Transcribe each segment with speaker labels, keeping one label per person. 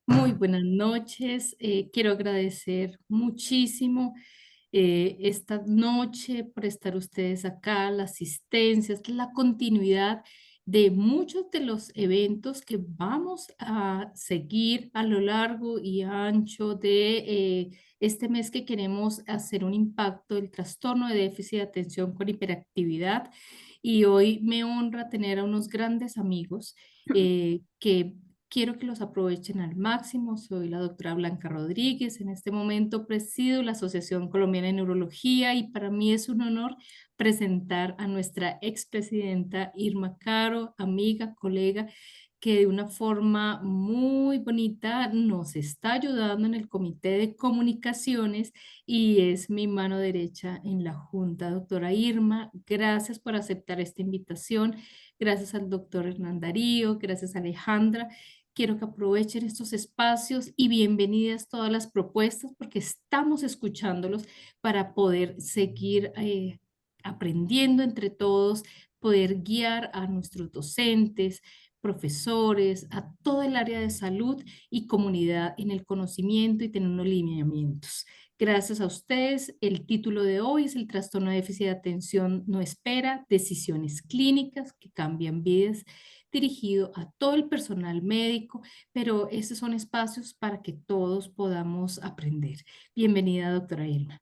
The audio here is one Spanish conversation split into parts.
Speaker 1: Muy buenas noches. Quiero agradecer muchísimo esta noche por estar ustedes acá, la asistencia, la continuidad de muchos de los eventos que vamos a seguir a lo largo y ancho de este mes que queremos hacer un impacto del trastorno de déficit de atención con hiperactividad. Y hoy me honra tener a unos grandes amigos que quiero que los aprovechen al máximo. Soy la doctora Blanca Rodríguez. En este momento presido la Asociación Colombiana de Neurología y para mí es un honor presentar a nuestra expresidenta Irma Caro, amiga, colega, que de una forma muy bonita nos está ayudando en el Comité de Comunicaciones y es mi mano derecha en la Junta. Doctora Irma, gracias por aceptar esta invitación. Gracias al doctor Hernán Darío, gracias a Alejandra. Quiero que aprovechen estos espacios y bienvenidas todas las propuestas porque estamos escuchándolos para poder seguir aprendiendo entre todos, poder guiar a nuestros docentes, profesores, a todo el área de salud y comunidad en el conocimiento y tener unos lineamientos. Gracias a ustedes, el título de hoy es el trastorno de déficit de atención no espera, decisiones clínicas que cambian vidas, dirigido a todo el personal médico, pero estos son espacios para que todos podamos aprender. Bienvenida, doctora Irma.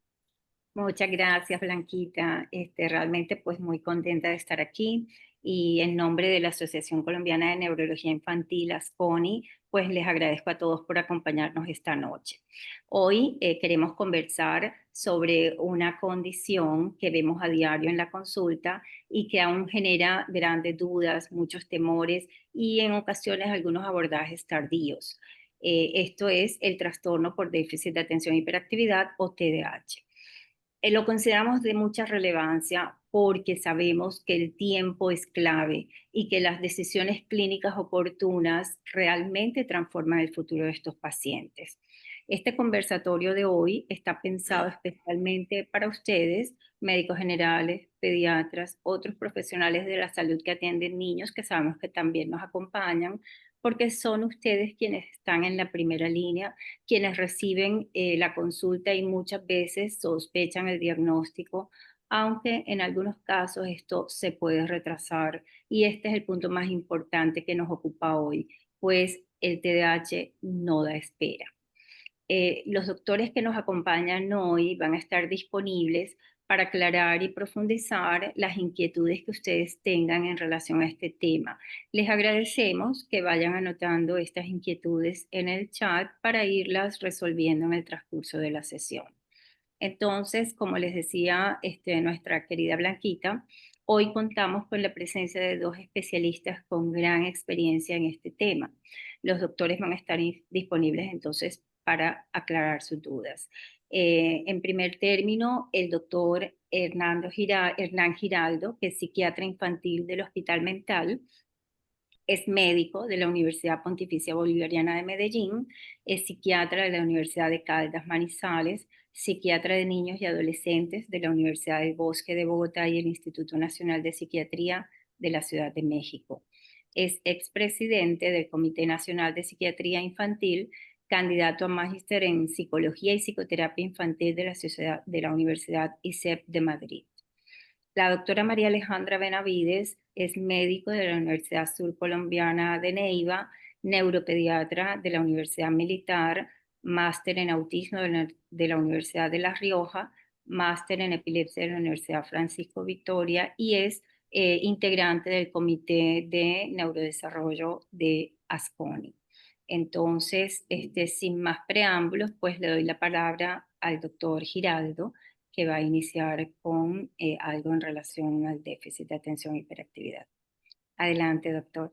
Speaker 2: Muchas gracias, Blanquita. Realmente pues muy contenta de estar aquí y en nombre de la Asociación Colombiana de Neurología Infantil, ASCONI, pues les agradezco a todos por acompañarnos esta noche. Hoy queremos conversar sobre una condición que vemos a diario en la consulta y que aún genera grandes dudas, muchos temores y en ocasiones algunos abordajes tardíos. Esto es el trastorno por déficit de atención e hiperactividad o TDAH. Lo consideramos de mucha relevancia porque sabemos que el tiempo es clave y que las decisiones clínicas oportunas realmente transforman el futuro de estos pacientes. Este conversatorio de hoy está pensado especialmente para ustedes, médicos generales, pediatras, otros profesionales de la salud que atienden niños, que sabemos que también nos acompañan, porque son ustedes quienes están en la primera línea, quienes reciben la consulta y muchas veces sospechan el diagnóstico, aunque en algunos casos esto se puede retrasar. Y este es el punto más importante que nos ocupa hoy, pues el TDAH no da espera. Los doctores que nos acompañan hoy van a estar disponibles para aclarar y profundizar las inquietudes que ustedes tengan en relación a este tema. Les agradecemos que vayan anotando estas inquietudes en el chat para irlas resolviendo en el transcurso de la sesión. Entonces, como les decía nuestra querida Blanquita, hoy contamos con la presencia de dos especialistas con gran experiencia en este tema. Los doctores van a estar disponibles entonces para aclarar sus dudas. En primer término, el doctor Hernán Giraldo, que es psiquiatra infantil del Hospital Mental, es médico de la Universidad Pontificia Bolivariana de Medellín, es psiquiatra de la Universidad de Caldas Manizales, psiquiatra de niños y adolescentes de la Universidad del Bosque de Bogotá y el Instituto Nacional de Psiquiatría de la Ciudad de México. Es expresidente del Comité Nacional de Psiquiatría Infantil, candidato a magíster en Psicología y Psicoterapia Infantil de la Universidad ISEP de Madrid. La doctora María Alejandra Benavides es médico de la Universidad Surcolombiana de Neiva, neuropediatra de la Universidad Militar, máster en autismo de la Universidad de La Rioja, máster en epilepsia de la Universidad Francisco Victoria y es integrante del Comité de Neurodesarrollo de ASCONI. Entonces, sin más preámbulos, pues le doy la palabra al doctor Giraldo, que va a iniciar con algo en relación al déficit de atención e hiperactividad. Adelante, doctor.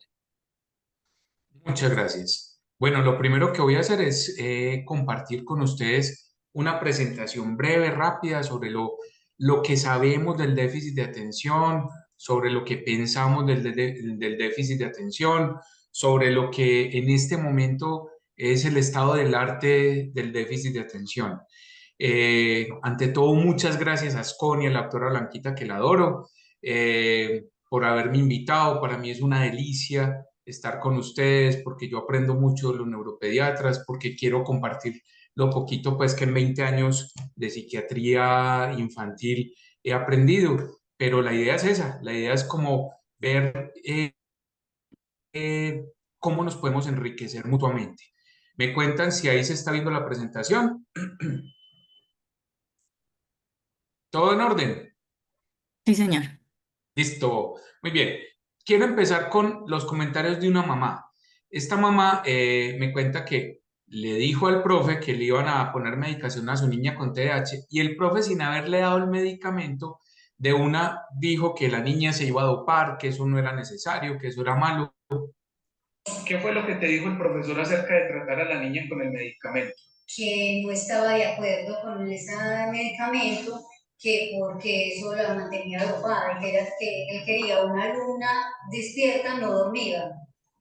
Speaker 3: Muchas gracias. Bueno, lo primero que voy a hacer es compartir con ustedes una presentación breve, rápida sobre lo que sabemos del déficit de atención, sobre lo que pensamos del déficit de atención, sobre lo que en este momento es el estado del arte del déficit de atención. Ante todo, muchas gracias a Sconi, a la doctora Blanquita, que la adoro, por haberme invitado. Para mí es una delicia estar con ustedes, porque yo aprendo mucho de los neuropediatras, porque quiero compartir lo poquito pues que en 20 años de psiquiatría infantil he aprendido, pero la idea es esa, la idea es como ver cómo nos podemos enriquecer mutuamente. Me cuentan si ahí se está viendo la presentación. ¿Todo en orden?
Speaker 4: Sí, señor.
Speaker 3: Listo. Muy bien. Quiero empezar con los comentarios de una mamá. Esta mamá me cuenta que le dijo al profe que le iban a poner medicación a su niña con TDAH y el profe, sin haberle dado el medicamento, de una dijo que la niña se iba a dopar, que eso no era necesario, que eso era malo. ¿Qué fue lo que te dijo el profesor acerca de tratar a la niña con el medicamento?
Speaker 5: Que no estaba de acuerdo con ese medicamento, que porque eso la mantenía dopada, y que él quería una alumna despierta, no dormida,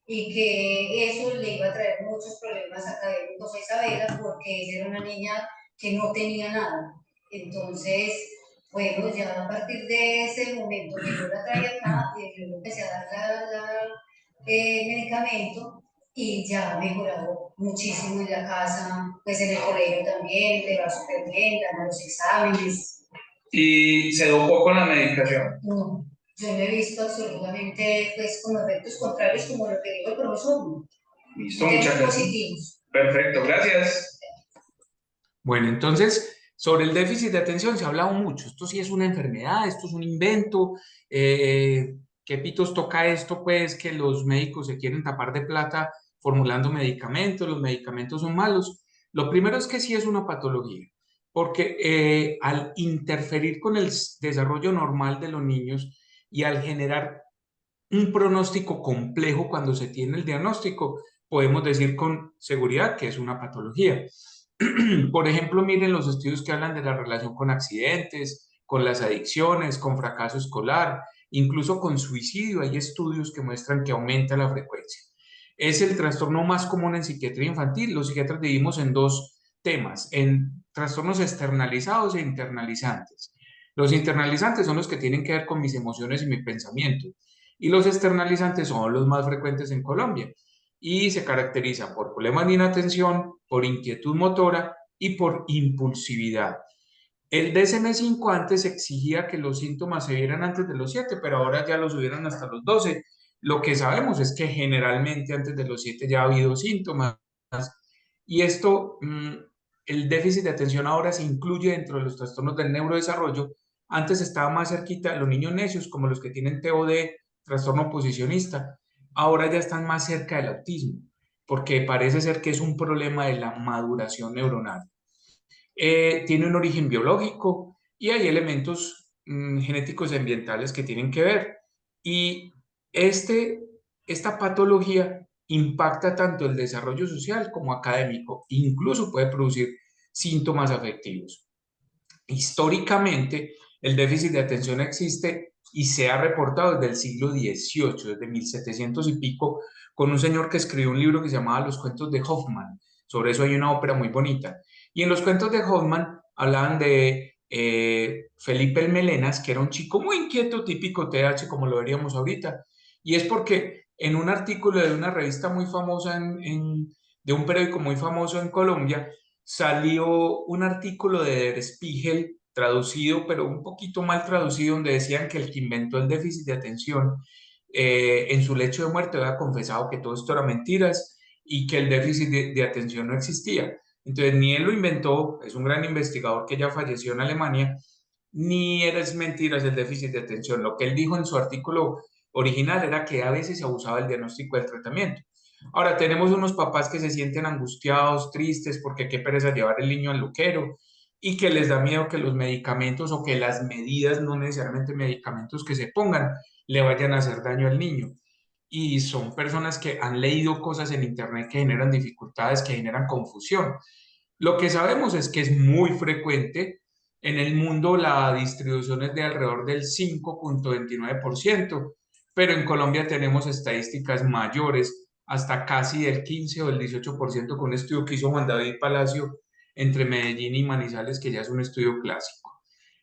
Speaker 5: y que eso le iba a traer muchos problemas académicos a Isabela, porque ella era una niña que no tenía nada. Entonces, bueno, ya a partir de ese momento que yo la traía acá, yo le empecé a dar medicamento, y ya ha mejorado muchísimo en la casa, pues en el colegio también, le va súper bien, gana los exámenes.
Speaker 3: ¿Y se dopó con la medicación?
Speaker 5: No, yo no he visto absolutamente, pues, como efectos contrarios, como lo que dijo el profesor.
Speaker 3: Listo, muchas gracias.
Speaker 5: Positivos.
Speaker 3: Perfecto, gracias. Bueno, entonces, sobre el déficit de atención se ha hablado mucho. Esto sí es una enfermedad, esto es un invento. ¿Qué pitos toca esto? Pues que los médicos se quieren tapar de plata formulando medicamentos, los medicamentos son malos. Lo primero es que sí es una patología, porque al interferir con el desarrollo normal de los niños y al generar un pronóstico complejo cuando se tiene el diagnóstico, podemos decir con seguridad que es una patología. Por ejemplo, miren los estudios que hablan de la relación con accidentes, con las adicciones, con fracaso escolar, incluso con suicidio. Hay estudios que muestran que aumenta la frecuencia. Es el trastorno más común en psiquiatría infantil. Los psiquiatras dividimos en dos temas, en trastornos externalizados e internalizantes. Los internalizantes son los que tienen que ver con mis emociones y mi pensamiento, y los externalizantes son los más frecuentes en Colombia y se caracterizan por problemas de inatención, por inquietud motora y por impulsividad. El DSM-5 antes exigía que los síntomas se vieran antes de los 7, pero ahora ya los subieron hasta los 12. Lo que sabemos es que generalmente antes de los 7 ya ha habido síntomas, y esto, el déficit de atención ahora se incluye dentro de los trastornos del neurodesarrollo. Antes estaba más cerquita de los niños necios, como los que tienen TOD, trastorno oposicionista. Ahora ya están más cerca del autismo, porque parece ser que es un problema de la maduración neuronal. Tiene un origen biológico y hay elementos genéticos y ambientales que tienen que ver. Y esta patología impacta tanto el desarrollo social como académico, incluso puede producir síntomas afectivos. Históricamente, el déficit de atención existe y se ha reportado desde el siglo XVIII, desde 1700 y pico, con un señor que escribió un libro que se llamaba Los cuentos de Hoffmann. Sobre eso hay una ópera muy bonita. Y en los cuentos de Hoffmann hablaban de Felipe el Melenas, que era un chico muy inquieto, típico TH, como lo veríamos ahorita. Y es porque en un artículo de una revista muy famosa, de un periódico muy famoso en Colombia, salió un artículo de Der Spiegel, traducido, pero un poquito mal traducido, donde decían que el que inventó el déficit de atención en su lecho de muerte había confesado que todo esto era mentiras y que el déficit de atención no existía. Entonces, ni él lo inventó, es un gran investigador que ya falleció en Alemania, ni es mentiras el déficit de atención. Lo que él dijo en su artículo original era que a veces se abusaba del diagnóstico del tratamiento. Ahora, tenemos unos papás que se sienten angustiados, tristes, porque qué pereza llevar el niño al luquero y que les da miedo que los medicamentos o que las medidas, no necesariamente medicamentos que se pongan, le vayan a hacer daño al niño. Y son personas que han leído cosas en internet que generan dificultades, que generan confusión. Lo que sabemos es que es muy frecuente. En el mundo la distribución es de alrededor del 5,29%, pero en Colombia tenemos estadísticas mayores, hasta casi del 15 o del 18%, con un estudio que hizo Juan David Palacio entre Medellín y Manizales, que ya es un estudio clásico.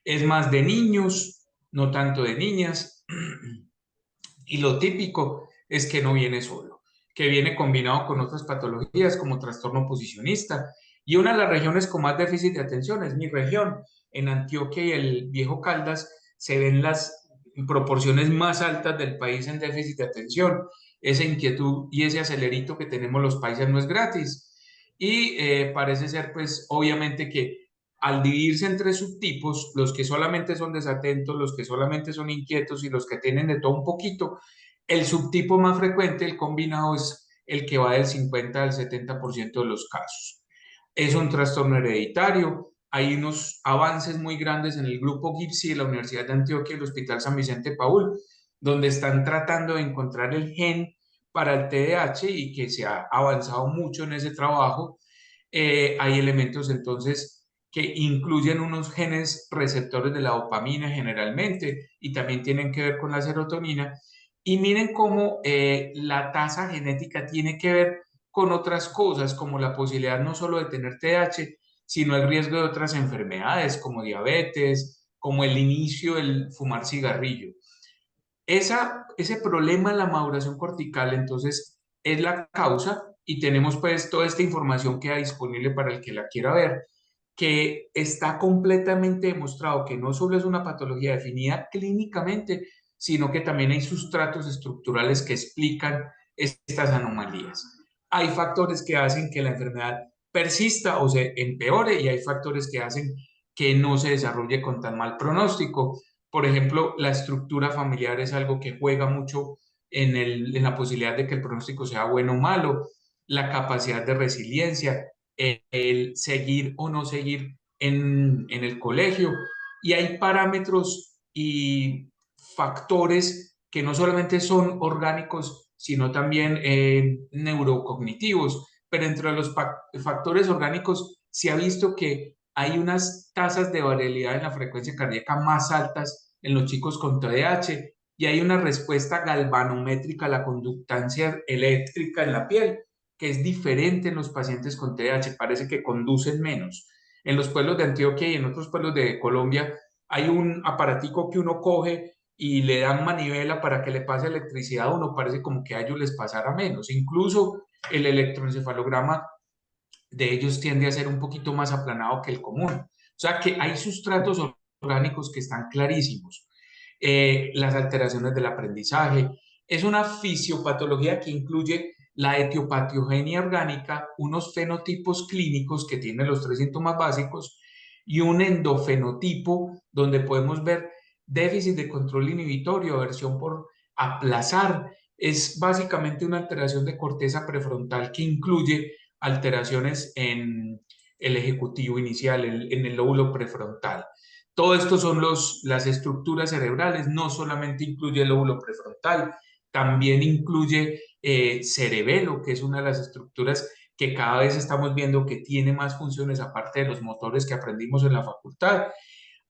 Speaker 3: Es más de niños, no tanto de niñas, y lo típico es que no viene solo. que viene combinado con otras patologías como trastorno oposicionista. Y una de las regiones con más déficit de atención es mi región. En Antioquia y el Viejo Caldas se ven las proporciones más altas del país en déficit de atención. Esa inquietud y ese acelerito que tenemos los países no es gratis. Y parece ser, pues, obviamente que al dividirse en tres subtipos, los que solamente son desatentos, los que solamente son inquietos y los que tienen de todo un poquito, el subtipo más frecuente, el combinado, es el que va del 50 al 70% de los casos. Es un trastorno hereditario. Hay unos avances muy grandes en el grupo GIPSI de la Universidad de Antioquia y el Hospital San Vicente Paúl, donde están tratando de encontrar el gen para el TDAH y que se ha avanzado mucho en ese trabajo. Hay elementos entonces que incluyen unos genes receptores de la dopamina generalmente y también tienen que ver con la serotonina. Y miren cómo la tasa genética tiene que ver con otras cosas, como la posibilidad no solo de tener TDAH, sino el riesgo de otras enfermedades como diabetes, como el inicio del fumar cigarrillo. Ese problema en la maduración cortical, entonces, es la causa y tenemos pues toda esta información que hay disponible para el que la quiera ver, que está completamente demostrado que no solo es una patología definida clínicamente, sino que también hay sustratos estructurales que explican estas anomalías. Hay factores que hacen que la enfermedad persista o se empeore y hay factores que hacen que no se desarrolle con tan mal pronóstico. Por ejemplo, la estructura familiar es algo que juega mucho en la posibilidad de que el pronóstico sea bueno o malo, la capacidad de resiliencia, el seguir o no seguir en el colegio. Y hay parámetros y factores que no solamente son orgánicos, sino también neurocognitivos. Pero entre los factores orgánicos se ha visto que hay unas tasas de variabilidad en la frecuencia cardíaca más altas en los chicos con TDAH y hay una respuesta galvanométrica a la conductancia eléctrica en la piel que es diferente en los pacientes con TDAH, parece que conducen menos. En los pueblos de Antioquia y en otros pueblos de Colombia hay un aparatico que uno coge y le dan manivela para que le pase electricidad a uno, parece como que a ellos les pasara menos. Incluso el electroencefalograma de ellos tiende a ser un poquito más aplanado que el común. O sea que hay sustratos orgánicos que están clarísimos. Las alteraciones del aprendizaje. Es una fisiopatología que incluye la etiopatogenia orgánica, unos fenotipos clínicos que tienen los tres síntomas básicos y un endofenotipo donde podemos ver déficit de control inhibitorio, aversión por aplazar. Es básicamente una alteración de corteza prefrontal que incluye alteraciones en el ejecutivo inicial, en el lóbulo prefrontal. Todo esto son las estructuras cerebrales, no solamente incluye el lóbulo prefrontal, también incluye cerebelo, que es una de las estructuras que cada vez estamos viendo que tiene más funciones aparte de los motores que aprendimos en la facultad.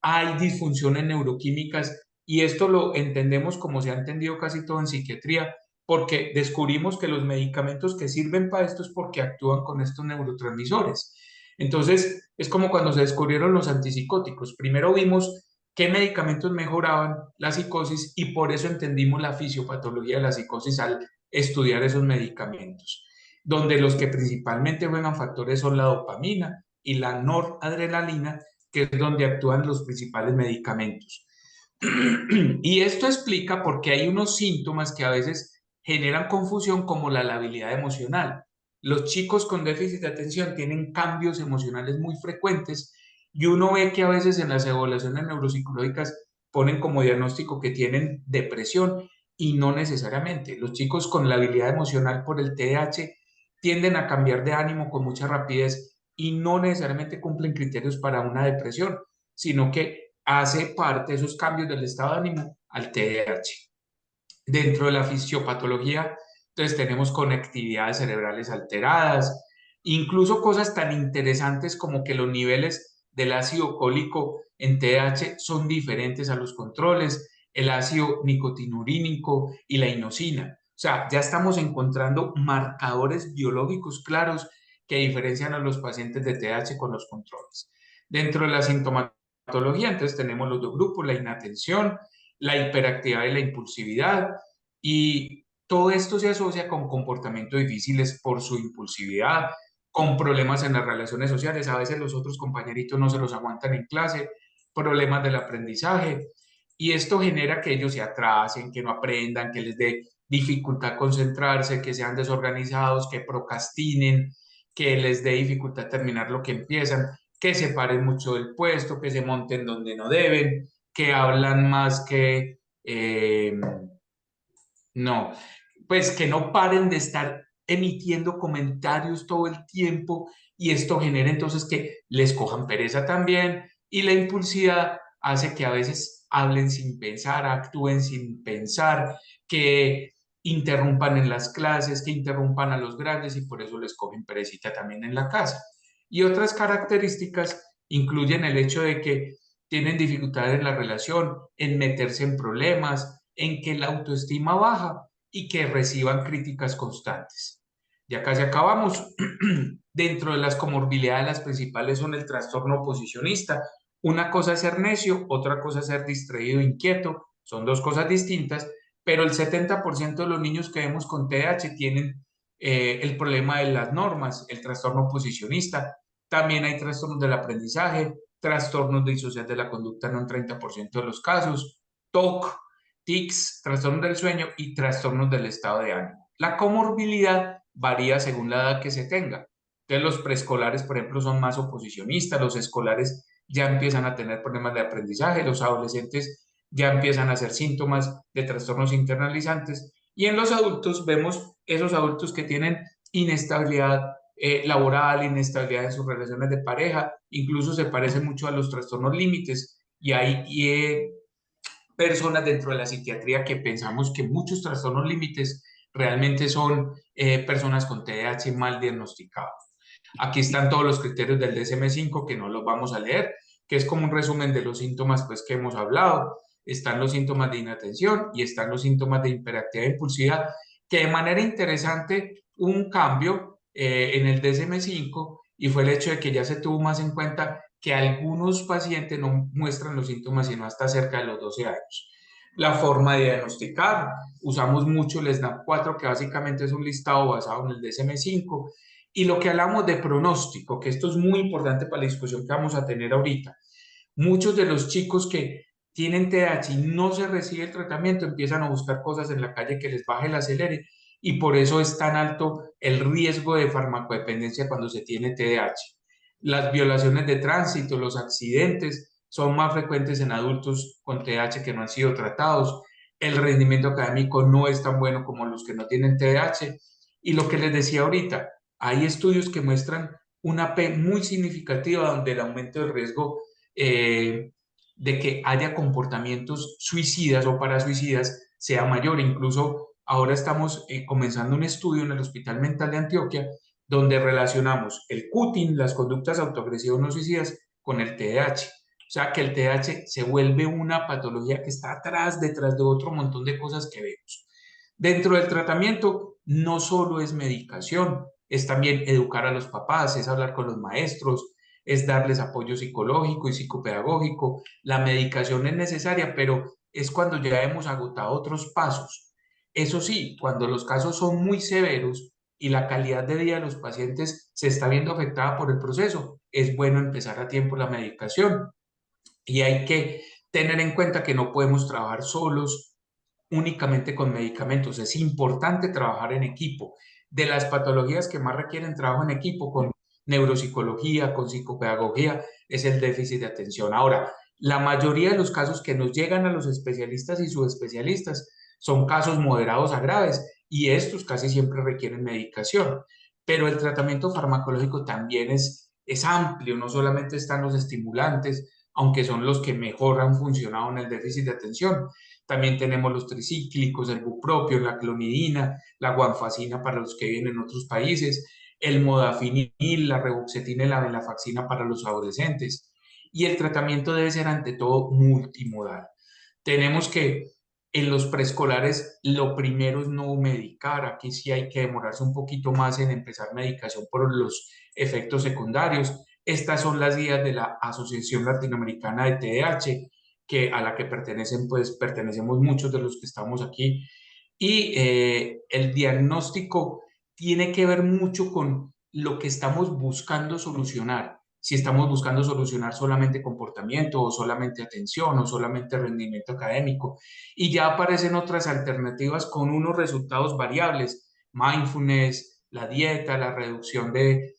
Speaker 3: Hay disfunciones neuroquímicas y esto lo entendemos como se ha entendido casi todo en psiquiatría, porque descubrimos que los medicamentos que sirven para esto es porque actúan con estos neurotransmisores. Entonces, es como cuando se descubrieron los antipsicóticos. Primero vimos qué medicamentos mejoraban la psicosis y por eso entendimos la fisiopatología de la psicosis al estudiar esos medicamentos, donde los que principalmente juegan factores son la dopamina y la noradrenalina, que es donde actúan los principales medicamentos. Y esto explica por qué hay unos síntomas que a veces generan confusión como la labilidad emocional. Los chicos con déficit de atención tienen cambios emocionales muy frecuentes y uno ve que a veces en las evaluaciones neuropsicológicas ponen como diagnóstico que tienen depresión y no necesariamente. Los chicos con labilidad emocional por el TDAH tienden a cambiar de ánimo con mucha rapidez y no necesariamente cumplen criterios para una depresión, sino que hace parte de esos cambios del estado de ánimo al TDAH. Dentro de la fisiopatología, entonces tenemos conectividades cerebrales alteradas, incluso cosas tan interesantes como que los niveles del ácido cólico en TDAH son diferentes a los controles, el ácido nicotinurínico y la inosina. O sea, ya estamos encontrando marcadores biológicos claros que diferencian a los pacientes de TDAH con los controles. Dentro de la sintomatología, entonces tenemos los dos grupos, la inatención, la hiperactividad y la impulsividad. Y todo esto se asocia con comportamientos difíciles por su impulsividad, con problemas en las relaciones sociales. A veces los otros compañeritos no se los aguantan en clase, problemas del aprendizaje. Y esto genera que ellos se atrasen, que no aprendan, que les dé dificultad concentrarse, que sean desorganizados, que procrastinen, que les dé dificultad terminar lo que empiezan, que se paren mucho del puesto, que se monten donde no deben, que hablan más que... no, pues que no paren de estar emitiendo comentarios todo el tiempo y esto genera entonces que les cojan pereza también y la impulsividad hace que a veces hablen sin pensar, actúen sin pensar, que interrumpan en las clases, que interrumpan a los grandes y por eso les cogen perecita también en la casa. Y otras características incluyen el hecho de que tienen dificultades en la relación, en meterse en problemas, en que la autoestima baja y que reciban críticas constantes. Ya casi acabamos. Dentro de las comorbilidades, las principales son el trastorno oposicionista. Una cosa es ser necio, otra cosa es ser distraído, inquieto. Son dos cosas distintas, pero el 70% de los niños que vemos con TDAH tienen el problema de las normas, el trastorno oposicionista. También hay trastornos del aprendizaje, trastornos disociativos de la conducta en un 30% de los casos, TOC, tics, trastornos del sueño y trastornos del estado de ánimo. La comorbilidad varía según la edad que se tenga. Entonces los preescolares, por ejemplo, son más oposicionistas, los escolares ya empiezan a tener problemas de aprendizaje, los adolescentes ya empiezan a hacer síntomas de trastornos internalizantes y en los adultos vemos esos adultos que tienen inestabilidad laboral, inestabilidad en sus relaciones de pareja, incluso se parece mucho a los trastornos límites y hay personas dentro de la psiquiatría que pensamos que muchos trastornos límites realmente son personas con TDAH mal diagnosticado. Aquí están todos los criterios del DSM-5 que no los vamos a leer, que es como un resumen de los síntomas pues, que hemos hablado. Están los síntomas de inatención y están los síntomas de hiperactividad e impulsividad, que de manera interesante un cambio en el DSM-5 y fue el hecho de que ya se tuvo más en cuenta que algunos pacientes no muestran los síntomas sino hasta cerca de los 12 años. La forma de diagnosticar, usamos mucho el SNAP-4, que básicamente es un listado basado en el DSM-5, y lo que hablamos de pronóstico, que esto es muy importante para la discusión que vamos a tener ahorita. Muchos de los chicos que tienen TDAH y no se recibe el tratamiento empiezan a buscar cosas en la calle que les baje el acelere y por eso es tan alto el riesgo de farmacodependencia cuando se tiene TDAH. Las violaciones de tránsito, los accidentes son más frecuentes en adultos con TDAH que no han sido tratados. El rendimiento académico no es tan bueno como los que no tienen TDAH. Y lo que les decía ahorita, hay estudios que muestran una P muy significativa donde el aumento del riesgo de que haya comportamientos suicidas o parasuicidas sea mayor. Incluso ahora estamos comenzando un estudio en el Hospital Mental de Antioquia donde relacionamos el cutting, las conductas autoagresivas no suicidas, con el TDAH. O sea que el TDAH se vuelve una patología que está detrás de otro montón de cosas que vemos. Dentro del tratamiento no solo es medicación, es también educar a los papás, es hablar con los maestros, es darles apoyo psicológico y psicopedagógico. La medicación es necesaria, pero es cuando ya hemos agotado otros pasos. Eso sí, cuando los casos son muy severos y la calidad de vida de los pacientes se está viendo afectada por el proceso, es bueno empezar a tiempo la medicación. Y hay que tener en cuenta que no podemos trabajar solos únicamente con medicamentos. Es importante trabajar en equipo. De las patologías que más requieren trabajo en equipo con neuropsicología, con psicopedagogía, es el déficit de atención. Ahora, la mayoría de los casos que nos llegan a los especialistas y subespecialistas son casos moderados a graves y estos casi siempre requieren medicación. Pero el tratamiento farmacológico también es amplio, no solamente están los estimulantes, aunque son los que mejor han funcionado en el déficit de atención. También tenemos los tricíclicos, el bupropión, la clonidina, la guanfacina para los que viven en otros países, el modafinil, la reboxetina y la venlafaxina para los adolescentes. Y el tratamiento debe ser ante todo multimodal. Tenemos que en los preescolares lo primero es no medicar. Aquí sí hay que demorarse un poquito más en empezar medicación por los efectos secundarios. Estas son las guías de la Asociación Latinoamericana de TDAH, a la que pertenecemos muchos de los que estamos aquí. Y el diagnóstico tiene que ver mucho con lo que estamos buscando solucionar. Si estamos buscando solucionar solamente comportamiento o solamente atención o solamente rendimiento académico. Y ya aparecen otras alternativas con unos resultados variables: mindfulness, la dieta, la reducción de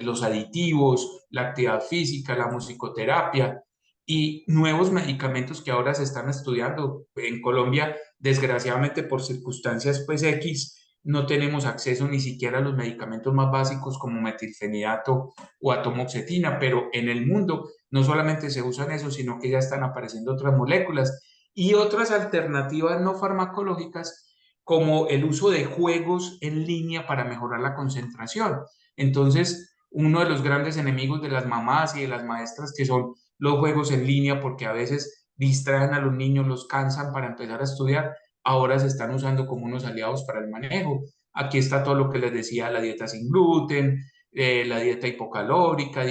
Speaker 3: los aditivos, la actividad física, la musicoterapia y nuevos medicamentos que ahora se están estudiando. En Colombia, desgraciadamente, por circunstancias pues X, no tenemos acceso ni siquiera a los medicamentos más básicos como metilfenidato o atomoxetina, pero en el mundo no solamente se usan eso, sino que ya están apareciendo otras moléculas y otras alternativas no farmacológicas, como el uso de juegos en línea para mejorar la concentración. Entonces, uno de los grandes enemigos de las mamás y de las maestras, que son los juegos en línea, porque a veces distraen a los niños, los cansan para empezar a estudiar, ahora se están usando como unos aliados para el manejo. Aquí está todo lo que les decía: la dieta sin gluten, la dieta hipocalórica,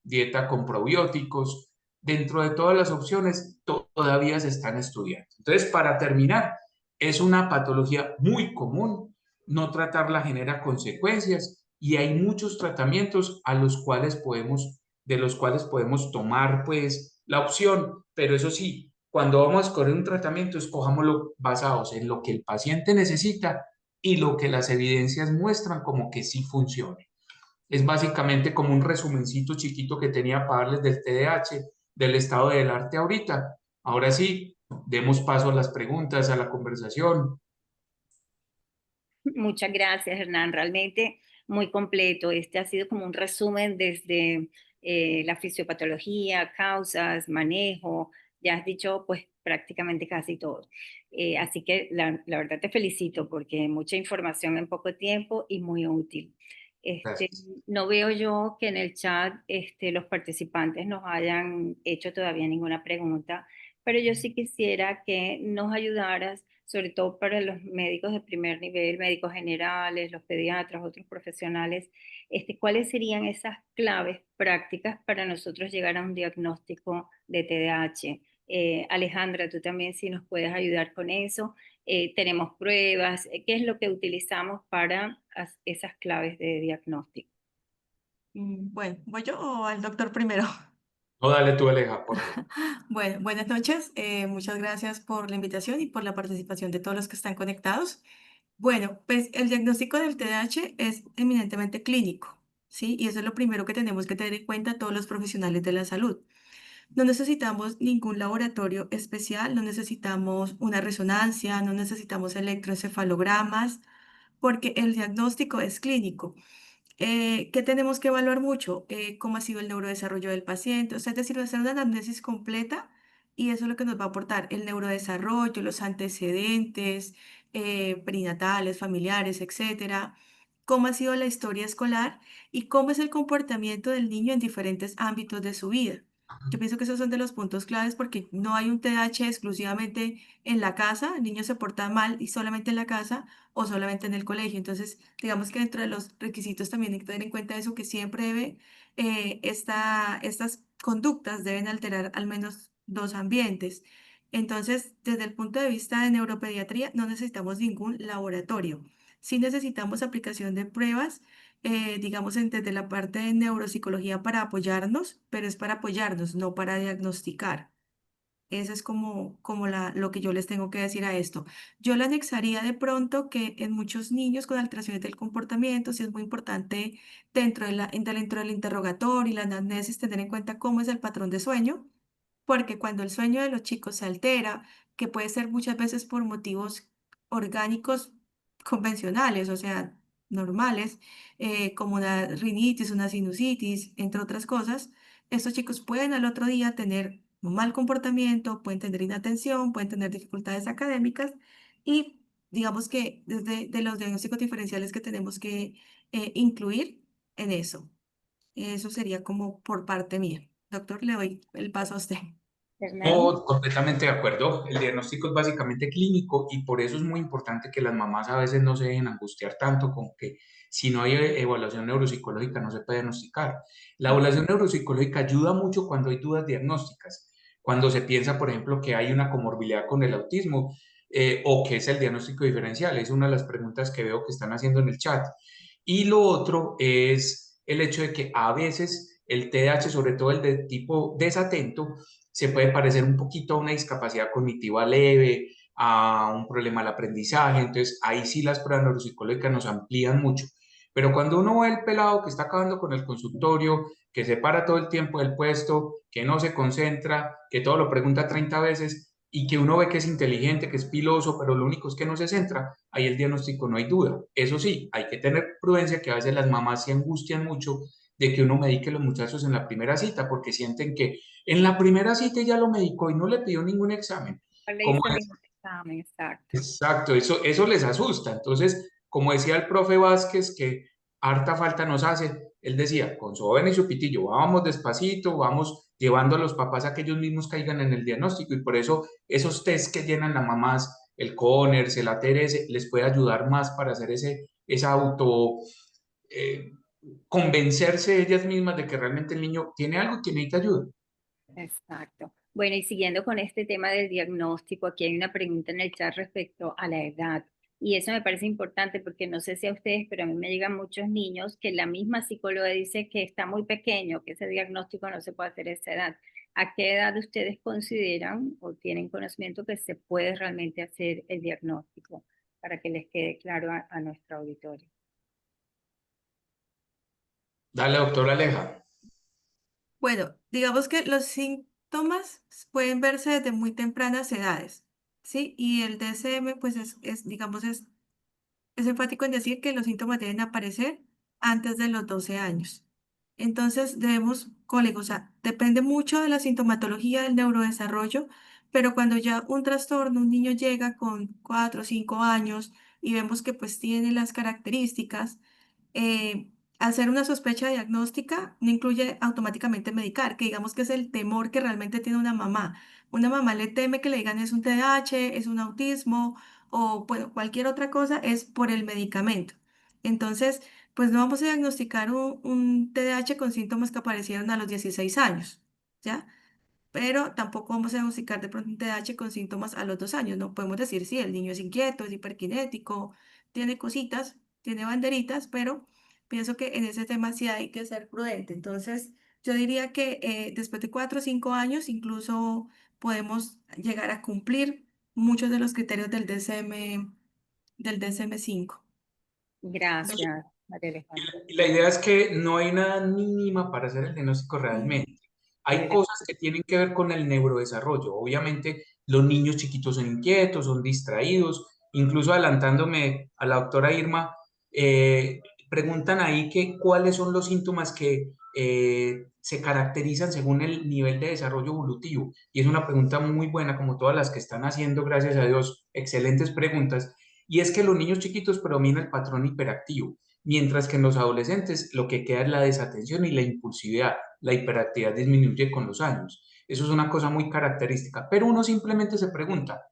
Speaker 3: dieta con probióticos. Dentro de todas las opciones, todavía se están estudiando. Entonces, para terminar, es una patología muy común, no tratarla genera consecuencias y hay muchos tratamientos de los cuales podemos tomar pues la opción, pero eso sí, cuando vamos a escoger un tratamiento, escojámoslo basados en lo que el paciente necesita y lo que las evidencias muestran como que sí funciona. Es básicamente como un resumencito chiquito que tenía para darles del TDAH, del estado del arte ahorita. Ahora sí, demos paso a las preguntas, a la conversación.
Speaker 2: Muchas gracias, Hernán. Realmente muy completo. Este ha sido como un resumen desde la fisiopatología, causas, manejo. Ya has dicho pues prácticamente casi todo. Así que la verdad te felicito porque mucha información en poco tiempo y muy útil.
Speaker 3: Gracias.
Speaker 2: No veo yo que en el chat los participantes nos hayan hecho todavía ninguna pregunta, pero yo sí quisiera que nos ayudaras, sobre todo para los médicos de primer nivel, médicos generales, los pediatras, otros profesionales, ¿cuáles serían esas claves prácticas para nosotros llegar a un diagnóstico de TDAH? Alejandra, tú también si nos puedes ayudar con eso. Tenemos pruebas, ¿qué es lo que utilizamos para esas claves de diagnóstico?
Speaker 4: Bueno, ¿voy yo o al doctor primero?
Speaker 3: No, dale tú, Aleja, por favor.
Speaker 4: Bueno, buenas noches. Muchas gracias por la invitación y por la participación de todos los que están conectados. Bueno, pues el diagnóstico del TDAH es eminentemente clínico, ¿sí? Y eso es lo primero que tenemos que tener en cuenta todos los profesionales de la salud. No necesitamos ningún laboratorio especial, no necesitamos una resonancia, no necesitamos electroencefalogramas, porque el diagnóstico es clínico. ¿Qué tenemos que evaluar mucho? ¿Cómo ha sido el neurodesarrollo del paciente? O sea, es decir, hacer una anamnesis completa y eso es lo que nos va a aportar el neurodesarrollo, los antecedentes perinatales, familiares, etcétera. Cómo ha sido la historia escolar y cómo es el comportamiento del niño en diferentes ámbitos de su vida. Yo pienso que esos son de los puntos claves porque no hay un TDAH exclusivamente en la casa, el niño se porta mal y solamente en la casa o solamente en el colegio. Entonces, digamos que dentro de los requisitos también hay que tener en cuenta eso, que siempre estas conductas deben alterar al menos dos ambientes. Entonces, desde el punto de vista de neuropediatría, no necesitamos ningún laboratorio. Sí necesitamos aplicación de pruebas, digamos, desde la parte de neuropsicología para apoyarnos, pero es para apoyarnos, no para diagnosticar. Eso es lo que yo les tengo que decir a esto. Yo le anexaría de pronto que en muchos niños con alteraciones del comportamiento, sí es muy importante dentro del interrogatorio y la anamnesis tener en cuenta cómo es el patrón de sueño, porque cuando el sueño de los chicos se altera, que puede ser muchas veces por motivos orgánicos convencionales, o sea, normales, como una rinitis, una sinusitis, entre otras cosas, estos chicos pueden al otro día tener un mal comportamiento, pueden tener inatención, pueden tener dificultades académicas y digamos que desde de los diagnósticos diferenciales que tenemos que incluir en eso. Eso sería como por parte mía. Doctor, le doy el paso a usted.
Speaker 2: Hernán.
Speaker 3: No, completamente de acuerdo. El diagnóstico es básicamente clínico y por eso es muy importante que las mamás a veces no se dejen angustiar tanto con que si no hay evaluación neuropsicológica no se puede diagnosticar. La evaluación neuropsicológica ayuda mucho cuando hay dudas diagnósticas. Cuando se piensa, por ejemplo, que hay una comorbilidad con el autismo, o qué es el diagnóstico diferencial. Es una de las preguntas que veo que están haciendo en el chat. Y lo otro es el hecho de que a veces el TDAH, sobre todo el de tipo desatento, se puede parecer un poquito a una discapacidad cognitiva leve, a un problema al aprendizaje. Entonces, ahí sí las pruebas neuropsicológicas nos amplían mucho. Pero cuando uno ve el pelado que está acabando con el consultorio, que se para todo el tiempo del puesto, que no se concentra, que todo lo pregunta 30 veces y que uno ve que es inteligente, que es piloso, pero lo único es que no se centra, ahí el diagnóstico no hay duda. Eso sí, hay que tener prudencia, que a veces las mamás se angustian mucho de que uno medique a los muchachos en la primera cita, porque sienten que en la primera cita ya lo medicó y no le pidió ningún examen.
Speaker 2: Le
Speaker 3: Como
Speaker 2: hizo ningún examen, exacto.
Speaker 3: Exacto, eso les asusta. Entonces, como decía el profe Vázquez, que harta falta nos hace, él decía, con su joven y su pitillo, vamos despacito, vamos llevando a los papás a que ellos mismos caigan en el diagnóstico, y por eso esos test que llenan las mamás, el CONERS, el ATRS, les puede ayudar más para hacer esa eh, convencerse ellas mismas de que realmente el niño tiene algo y que necesita ayuda.
Speaker 2: Exacto. Bueno, y siguiendo con este tema del diagnóstico, aquí hay una pregunta en el chat respecto a la edad. Y eso me parece importante porque no sé si a ustedes, pero a mí me llegan muchos niños que la misma psicóloga dice que está muy pequeño, que ese diagnóstico no se puede hacer a esa edad. ¿A qué edad ustedes consideran o tienen conocimiento que se puede realmente hacer el diagnóstico? Para que les quede claro a nuestro auditorio.
Speaker 3: Dale, doctora Aleja.
Speaker 4: Bueno, digamos que los síntomas pueden verse desde muy tempranas edades, ¿sí? Y el DSM, pues digamos, es enfático en decir que los síntomas deben aparecer antes de los 12 años. Entonces, debemos, colegos, o sea, depende mucho de la sintomatología del neurodesarrollo, pero cuando ya un trastorno, un niño llega con 4 o 5 años y vemos que pues tiene las características, hacer una sospecha diagnóstica no incluye automáticamente medicar, que digamos que es el temor que realmente tiene una mamá. Una mamá le teme que le digan es un TDAH, es un autismo o bueno, cualquier otra cosa, es por el medicamento. Entonces, pues no vamos a diagnosticar un TDAH con síntomas que aparecieron a los 16 años, ¿ya? Pero tampoco vamos a diagnosticar de pronto un TDAH con síntomas a los 2 años. No podemos decir si el niño es inquieto, es hiperkinético, tiene cositas, tiene banderitas, pero pienso que en ese tema sí hay que ser prudente. Entonces, yo diría que después de 4 o 5 años incluso podemos llegar a cumplir muchos de los criterios del DSM-5.
Speaker 2: Gracias, María Alejandra.
Speaker 3: Y la idea es que no hay nada mínima para hacer el diagnóstico realmente. Hay cosas que tienen que ver con el neurodesarrollo. Obviamente, los niños chiquitos son inquietos, son distraídos. Incluso adelantándome a la doctora Irma, preguntan ahí que cuáles son los síntomas que se caracterizan según el nivel de desarrollo evolutivo. Y es una pregunta muy buena, como todas las que están haciendo, gracias a Dios, excelentes preguntas. Y es que en los niños chiquitos predomina el patrón hiperactivo, mientras que en los adolescentes lo que queda es la desatención y la impulsividad. La hiperactividad disminuye con los años. Eso es una cosa muy característica, pero uno simplemente se pregunta,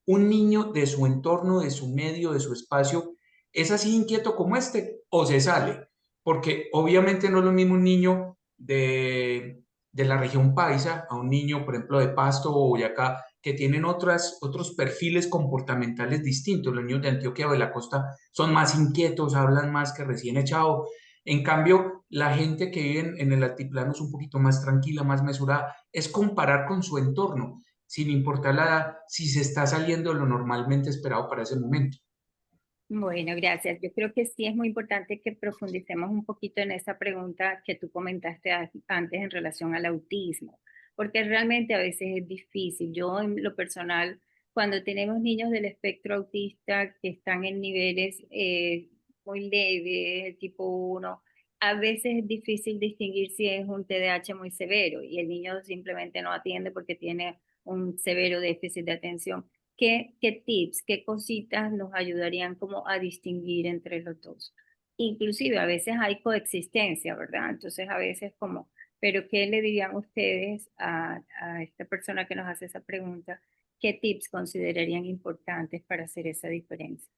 Speaker 3: ¿un niño de su entorno, de su medio, de su espacio, es así inquieto como este o se sale? Porque obviamente no es lo mismo un niño de la región paisa a un niño, por ejemplo, de Pasto o Boyacá, que tienen otros perfiles comportamentales distintos. Los niños de Antioquia o de la costa son más inquietos, hablan más que recién echado. En cambio, la gente que vive en el altiplano es un poquito más tranquila, más mesurada. Es comparar con su entorno, sin importar la edad, si se está saliendo de lo normalmente esperado para ese momento.
Speaker 2: Bueno, gracias. Yo creo que sí es muy importante que profundicemos un poquito en esa pregunta que tú comentaste antes en relación al autismo, porque realmente a veces es difícil. Yo en lo personal, cuando tenemos niños del espectro autista que están en niveles muy leves, tipo 1, a veces es difícil distinguir si es un TDAH muy severo y el niño simplemente no atiende porque tiene un severo déficit de atención. ¿Qué tips, qué cositas nos ayudarían como a distinguir entre los dos? Inclusive a veces hay coexistencia, ¿verdad? Entonces a veces como, pero ¿qué le dirían ustedes a esta persona que nos hace esa pregunta? ¿Qué tips considerarían importantes para hacer esa diferencia?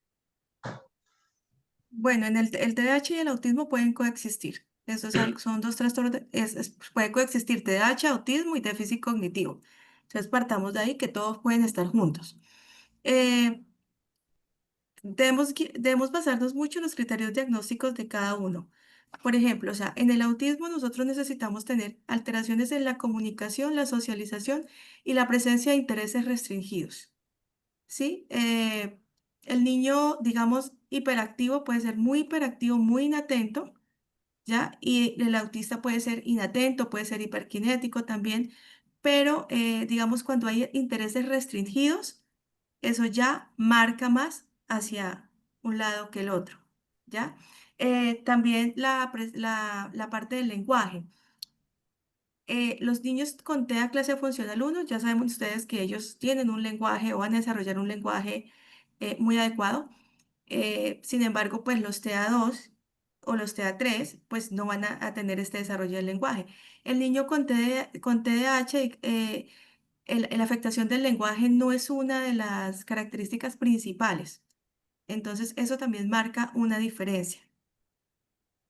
Speaker 4: Bueno, el TDAH y el autismo pueden coexistir. Son dos trastornos, puede coexistir TDAH, autismo y déficit cognitivo. Entonces partamos de ahí que todos pueden estar juntos. Eh, debemos basarnos mucho en los criterios diagnósticos de cada uno. Por ejemplo, o sea, en el autismo nosotros necesitamos tener alteraciones en la comunicación, la socialización y la presencia de intereses restringidos. ¿Sí? El niño, digamos, hiperactivo puede ser muy hiperactivo, muy inatento, ¿ya? Y el autista puede ser inatento, puede ser hiperkinético también, pero digamos, cuando hay intereses restringidos, eso ya marca más hacia un lado que el otro, ¿ya? También la parte del lenguaje. Los niños con TEA clase funcional 1, ya saben ustedes que ellos tienen un lenguaje o van a desarrollar un lenguaje muy adecuado. Sin embargo, pues los TEA 2 o los TEA 3, pues no van a tener este desarrollo del lenguaje. El niño con TDAH, la afectación del lenguaje no es una de las características principales. Entonces, eso también marca una diferencia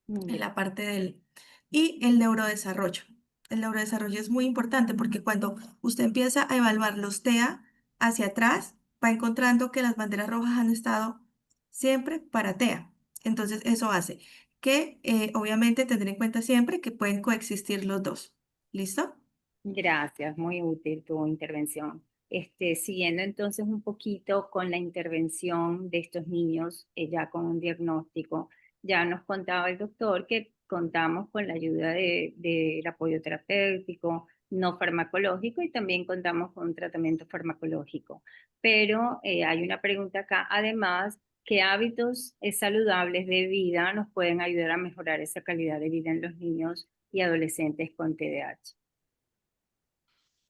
Speaker 4: en la parte del... Y el neurodesarrollo. El neurodesarrollo es muy importante porque cuando usted empieza a evaluar los TEA hacia atrás, va encontrando que las banderas rojas han estado siempre para TEA. Entonces, eso hace que obviamente tener en cuenta siempre que pueden coexistir los dos. ¿Listo?
Speaker 2: Gracias, muy útil tu intervención. Siguiendo entonces un poquito con la intervención de estos niños ya con un diagnóstico, ya nos contaba el doctor que contamos con la ayuda del apoyo terapéutico, no farmacológico y también contamos con un tratamiento farmacológico. Pero hay una pregunta acá, además, ¿qué hábitos saludables de vida nos pueden ayudar a mejorar esa calidad de vida en los niños y adolescentes con TDAH?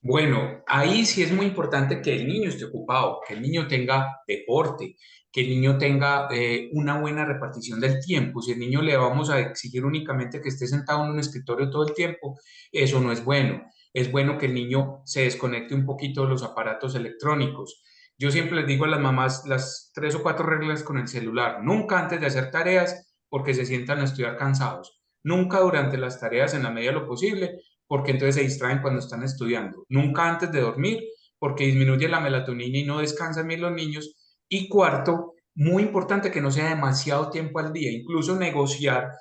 Speaker 3: Bueno, ahí sí es muy importante que el niño esté ocupado, que el niño tenga deporte, que el niño tenga una buena repartición del tiempo. Si el niño le vamos a exigir únicamente que esté sentado en un escritorio todo el tiempo, eso no es bueno. Es bueno que el niño se desconecte un poquito de los aparatos electrónicos. Yo siempre les digo a las mamás las 3 o 4 reglas con el celular. Nunca antes de hacer tareas porque se sientan a estudiar cansados. Nunca durante las tareas en la medida de lo posible porque entonces se distraen cuando están estudiando. Nunca antes de dormir, porque disminuye la melatonina y no descansan bien los niños. Y cuarto, muy importante que no sea demasiado tiempo al día, incluso negociar.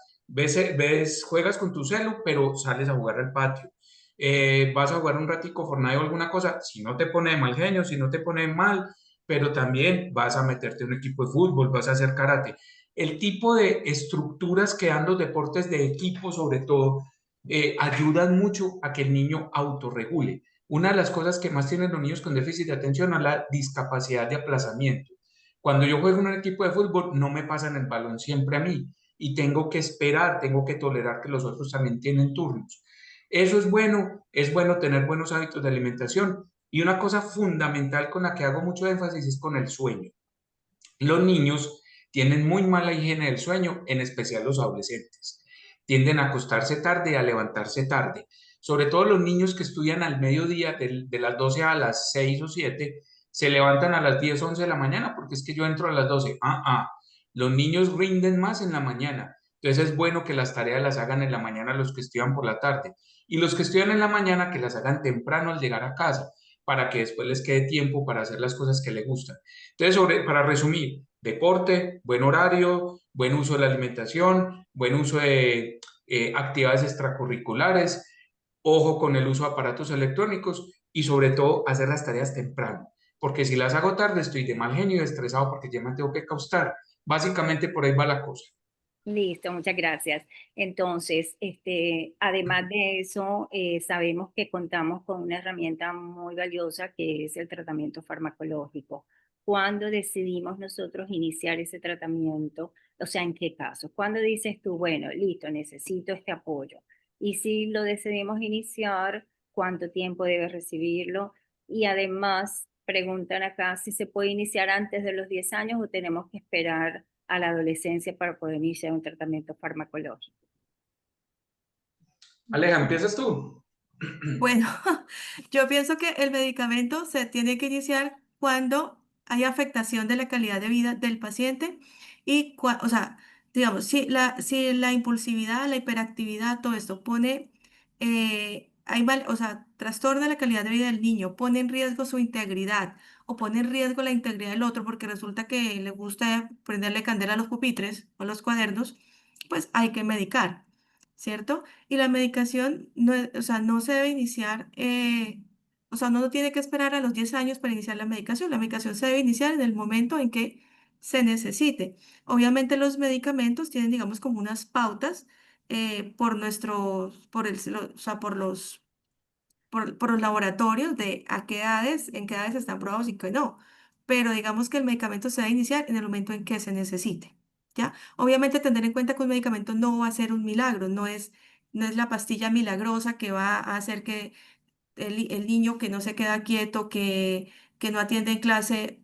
Speaker 3: Juegas con tu celu, pero sales a jugar al patio. Vas a jugar un ratico Fortnite o alguna cosa, si no te pone de mal genio, si no te pone mal, pero también vas a meterte en un equipo de fútbol, vas a hacer karate. El tipo de estructuras que dan los deportes de equipo, sobre todo, ayudan mucho a que el niño autorregule. Una de las cosas que más tienen los niños con déficit de atención es la discapacidad de aplazamiento. Cuando yo juego en un equipo de fútbol, no me pasan el balón siempre a mí y tengo que esperar, tengo que tolerar que los otros también tienen turnos. Eso es bueno tener buenos hábitos de alimentación y una cosa fundamental con la que hago mucho énfasis es con el sueño. Los niños tienen muy mala higiene del sueño, en especial los adolescentes. Tienden a acostarse tarde y a levantarse tarde. Sobre todo los niños que estudian al mediodía, de las 12 a las 6 o 7, se levantan a las 10, 11 de la mañana, porque es que yo entro a las 12. Los niños rinden más en la mañana. Entonces es bueno que las tareas las hagan en la mañana los que estudian por la tarde. Y los que estudian en la mañana, que las hagan temprano al llegar a casa, para que después les quede tiempo para hacer las cosas que les gustan. Entonces, para resumir, deporte, buen horario, buen uso de la alimentación, buen uso de actividades extracurriculares, ojo con el uso de aparatos electrónicos y sobre todo hacer las tareas temprano, porque si las hago tarde estoy de mal genio y estresado porque ya me tengo que acostar. Básicamente por ahí va la cosa.
Speaker 2: Listo, muchas gracias. Entonces, además de eso, sabemos que contamos con una herramienta muy valiosa que es el tratamiento farmacológico. ¿Cuándo decidimos nosotros iniciar ese tratamiento? O sea, ¿en qué casos? ¿Cuándo dices tú, bueno, listo, necesito este apoyo? Y si lo decidimos iniciar, ¿cuánto tiempo debe recibirlo? Y además, preguntan acá si se puede iniciar antes de los 10 años o tenemos que esperar a la adolescencia para poder iniciar un tratamiento farmacológico.
Speaker 3: Aleja, ¿empiezas tú?
Speaker 4: Bueno, yo pienso que el medicamento se tiene que iniciar cuando hay afectación de la calidad de vida del paciente y, o sea, digamos, si la impulsividad, la hiperactividad, todo esto pone o sea, trastorna la calidad de vida del niño, pone en riesgo su integridad o pone en riesgo la integridad del otro porque resulta que le gusta prenderle candela a los pupitres o a los cuadernos, pues hay que medicar, ¿cierto? Y la medicación, no, o sea, no se debe iniciar, o sea, uno no tiene que esperar a los 10 años para iniciar la medicación. La medicación se debe iniciar en el momento en que se necesite. Obviamente los medicamentos tienen, digamos, como unas pautas por nuestros, por el, o sea, por los laboratorios de a qué edades, en qué edades están probados y qué no. Pero digamos que el medicamento se debe iniciar en el momento en que se necesite, ¿ya? Obviamente tener en cuenta que un medicamento no va a ser un milagro, no es la pastilla milagrosa que va a hacer que el niño que no se queda quieto, que no atiende en clase,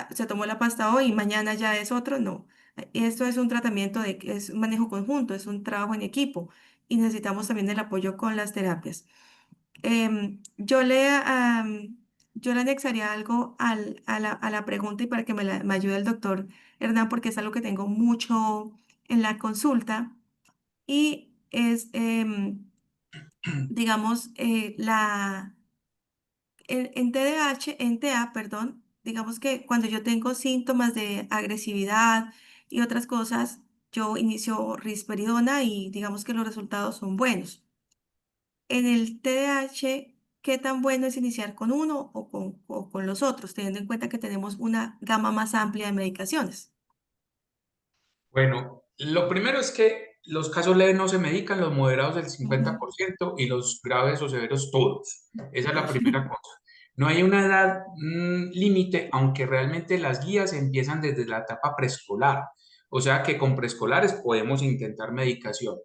Speaker 4: se tomó la pasta hoy y mañana ya es otro, no. Esto es un tratamiento es un manejo conjunto, es un trabajo en equipo y necesitamos también el apoyo con las terapias. Yo le anexaría algo a la pregunta y para que me ayude el doctor Hernán, porque es algo que tengo mucho en la consulta y es, digamos, en TDAH, en TA, perdón, digamos que cuando yo tengo síntomas de agresividad y otras cosas, yo inicio risperidona y digamos que los resultados son buenos. En el TDAH, ¿qué tan bueno es iniciar con uno o con los otros, teniendo en cuenta que tenemos una gama más amplia de medicaciones?
Speaker 3: Bueno, lo primero es que los casos leves no se medican, los moderados el
Speaker 4: Ujú.
Speaker 3: 50% y los graves o severos todos. Esa es la
Speaker 4: Todos.
Speaker 3: primera cosa. No hay una edad límite, aunque realmente las guías empiezan desde la etapa preescolar. O sea que con preescolares podemos intentar medicación.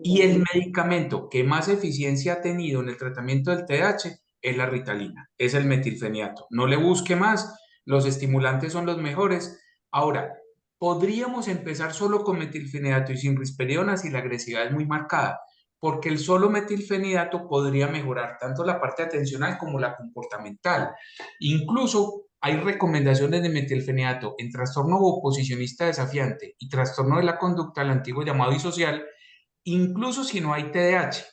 Speaker 3: Y el medicamento que más eficiencia ha tenido en el tratamiento del TDAH es la Ritalina, es el metilfenidato. No le busque más, los estimulantes son los mejores. Ahora, podríamos empezar solo con metilfenidato y sin risperidona si la agresividad es muy marcada, porque el solo metilfenidato podría mejorar tanto la parte atencional como la comportamental. Incluso hay recomendaciones de metilfenidato en trastorno oposicionista desafiante y trastorno de la conducta, el antiguo llamado disocial, incluso si no hay TDAH,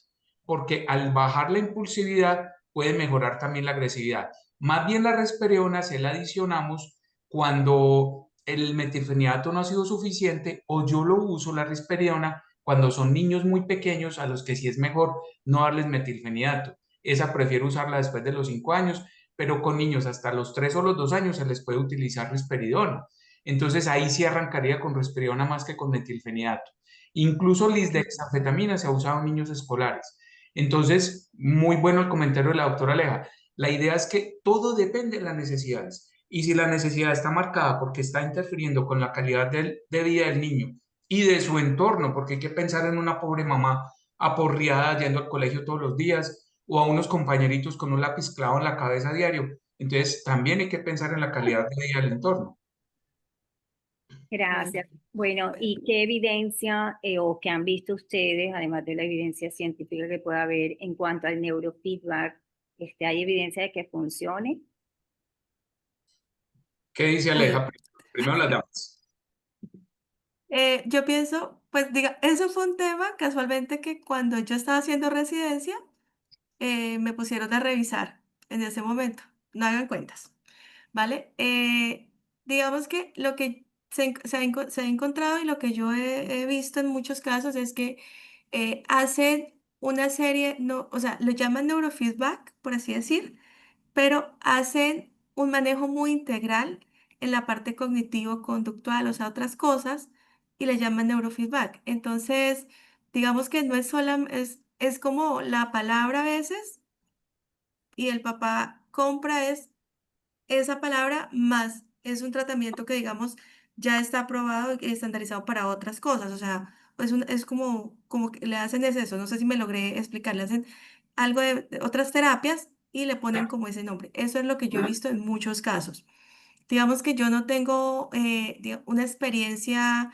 Speaker 3: porque al bajar la impulsividad puede mejorar también la agresividad. Más bien la risperidona se la adicionamos cuando el metilfenidato no ha sido suficiente o yo lo uso la risperidona cuando son niños muy pequeños a los que sí es mejor no darles metilfenidato. Esa prefiero usarla después de los 5 años, pero con niños hasta los 3 o los 2 años se les puede utilizar risperidona. Entonces ahí sí arrancaría con risperidona más que con metilfenidato. Incluso lisdexanfetamina se ha usado en niños escolares. Entonces, muy bueno el comentario de la doctora Aleja. La idea es que todo depende de las necesidades. Y si la necesidad está marcada porque está interfiriendo con la calidad de vida del niño y de su entorno, porque hay que pensar en una pobre mamá aporreada yendo al colegio todos los días o a unos compañeritos con un lápiz clavado en la cabeza a diario. Entonces, también hay que pensar en la calidad de vida del entorno.
Speaker 4: Bueno,
Speaker 2: Gracias. Bueno,
Speaker 4: bueno.
Speaker 2: ¿y qué evidencia o qué han visto ustedes, además de la evidencia científica que pueda haber en cuanto al neurofeedback? ¿Hay evidencia de que funcione?
Speaker 3: ¿Qué dice
Speaker 4: Uy,
Speaker 3: Aleja? Primero las damas.
Speaker 4: yo pienso, pues diga, eso fue un tema casualmente que cuando yo estaba haciendo residencia, me pusieron a revisar en ese momento. No hagan cuentas. ¿Vale? Digamos que lo que se ha encontrado y lo que yo he visto en muchos casos es que hacen una serie, no, o sea, lo llaman neurofeedback, por así decir, pero hacen un manejo muy integral en la parte cognitivo-conductual, o sea, otras cosas, y le llaman neurofeedback. Entonces, digamos que no es sola, es como la palabra a veces, y el papá compra esa palabra más es un tratamiento que, digamos, ya está aprobado y estandarizado para otras cosas. O sea, es como que le hacen eso. No sé si me logré explicar. Le hacen algo de otras terapias y le ponen como ese nombre. Eso es lo que yo he visto en muchos casos. Digamos que yo no tengo una experiencia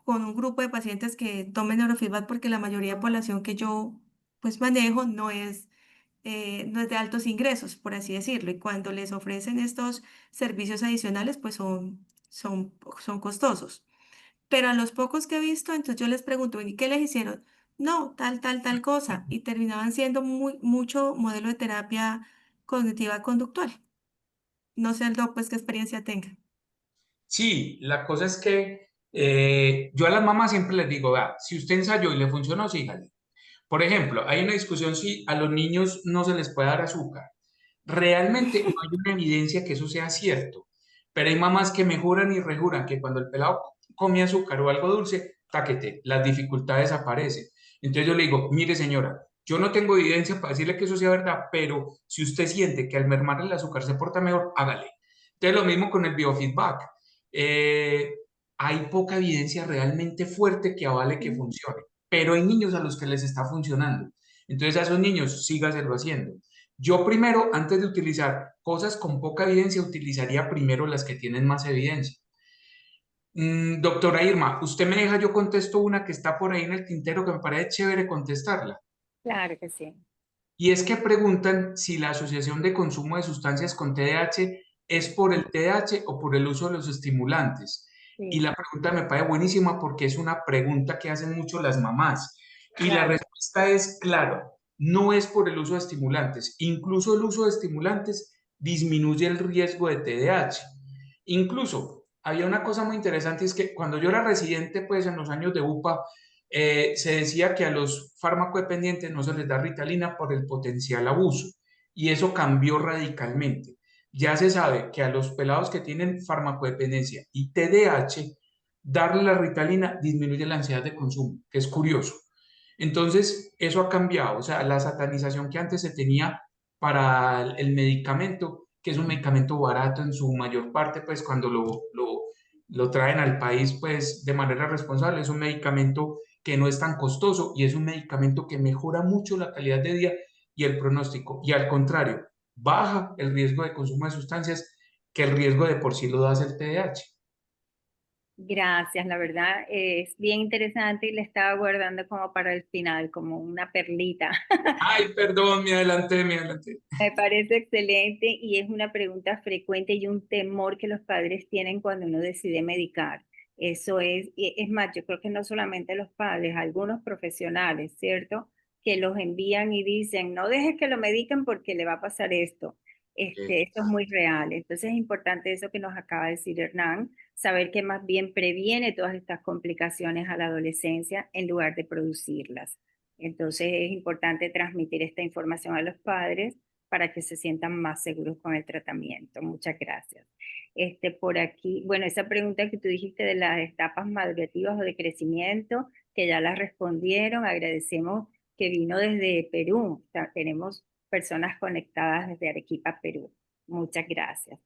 Speaker 4: con un grupo de pacientes que tomen neurofeedback porque la mayoría de población que yo pues manejo no es de altos ingresos, por así decirlo, y cuando les ofrecen estos servicios adicionales, pues son costosos. Pero a los pocos que he visto, entonces yo les pregunto, ¿y qué les hicieron? no, tal cosa, y terminaban siendo mucho modelo de terapia cognitiva conductual. No sé el doc, pues qué experiencia tenga.
Speaker 3: Sí, la cosa es que yo a las mamás siempre les digo, vea, si usted ensayó y le funcionó, sígale. Por ejemplo, hay una discusión si a los niños no se les puede dar azúcar. Realmente no hay una evidencia que eso sea cierto, pero hay mamás que me juran y rejuran que cuando el pelado come azúcar o algo dulce, taquete, las dificultades aparecen. Entonces yo le digo, mire señora, yo no tengo evidencia para decirle que eso sea verdad, pero si usted siente que al mermar el azúcar se porta mejor, hágale. Entonces lo mismo con el biofeedback. Eh, Hay poca evidencia realmente fuerte que avale que funcione, pero hay niños a los que les está funcionando. Entonces a esos niños sígaselo haciendo. Yo primero, antes de utilizar cosas con poca evidencia, utilizaría primero las que tienen más evidencia. Doctora Irma, usted me deja, yo contesto una que está por ahí en el tintero que me parece chévere contestarla.
Speaker 2: Claro que sí.
Speaker 3: Y es que preguntan si la asociación de consumo de sustancias con TDAH es por el TDAH o por el uso de los estimulantes. Y
Speaker 2: Sí,
Speaker 3: la pregunta me parece buenísima porque es una pregunta que hacen mucho las mamás. Y la
Speaker 2: claro.
Speaker 3: respuesta es, claro, no es por el uso de estimulantes. Incluso el uso de estimulantes disminuye el riesgo de TDAH. Incluso había una cosa muy interesante, es que cuando yo era residente, pues en los años de UPA, se decía que a los farmacodependientes no se les da Ritalina por el potencial abuso y eso cambió radicalmente. Ya se sabe que a los pelados que tienen farmacodependencia y TDAH, darle la Ritalina disminuye la ansiedad de consumo, que es curioso. Entonces, eso ha cambiado, o sea, la satanización que antes se tenía para el medicamento, que es un medicamento barato en su mayor parte, pues cuando lo traen al país, pues de manera responsable, es un medicamento que no es tan costoso y es un medicamento que mejora mucho la calidad de vida y el pronóstico. Y al contrario, baja el riesgo de consumo de sustancias que el riesgo de por sí lo da el TDAH.
Speaker 2: Gracias, la verdad es bien interesante y le estaba guardando como para el final, como una perlita.
Speaker 3: Ay, perdón, me adelanté, me adelanté.
Speaker 2: Me parece excelente y es una pregunta frecuente y un temor que los padres tienen cuando uno decide medicar. Eso es más, yo creo que no solamente los padres, algunos profesionales, ¿cierto? Que los envían y dicen, no dejes que lo mediquen porque le va a pasar esto. Esto es muy real. Entonces es importante eso que nos acaba de decir Hernán, saber que más bien previene todas estas complicaciones a la adolescencia en lugar de producirlas. Entonces es importante transmitir esta información a los padres para que se sientan más seguros con el tratamiento. Muchas gracias. Por aquí, bueno, esa pregunta que tú dijiste de las etapas madurativas o de crecimiento, que ya la respondieron, agradecemos que vino desde Perú. O sea, tenemos personas conectadas desde Arequipa, Perú. Muchas gracias.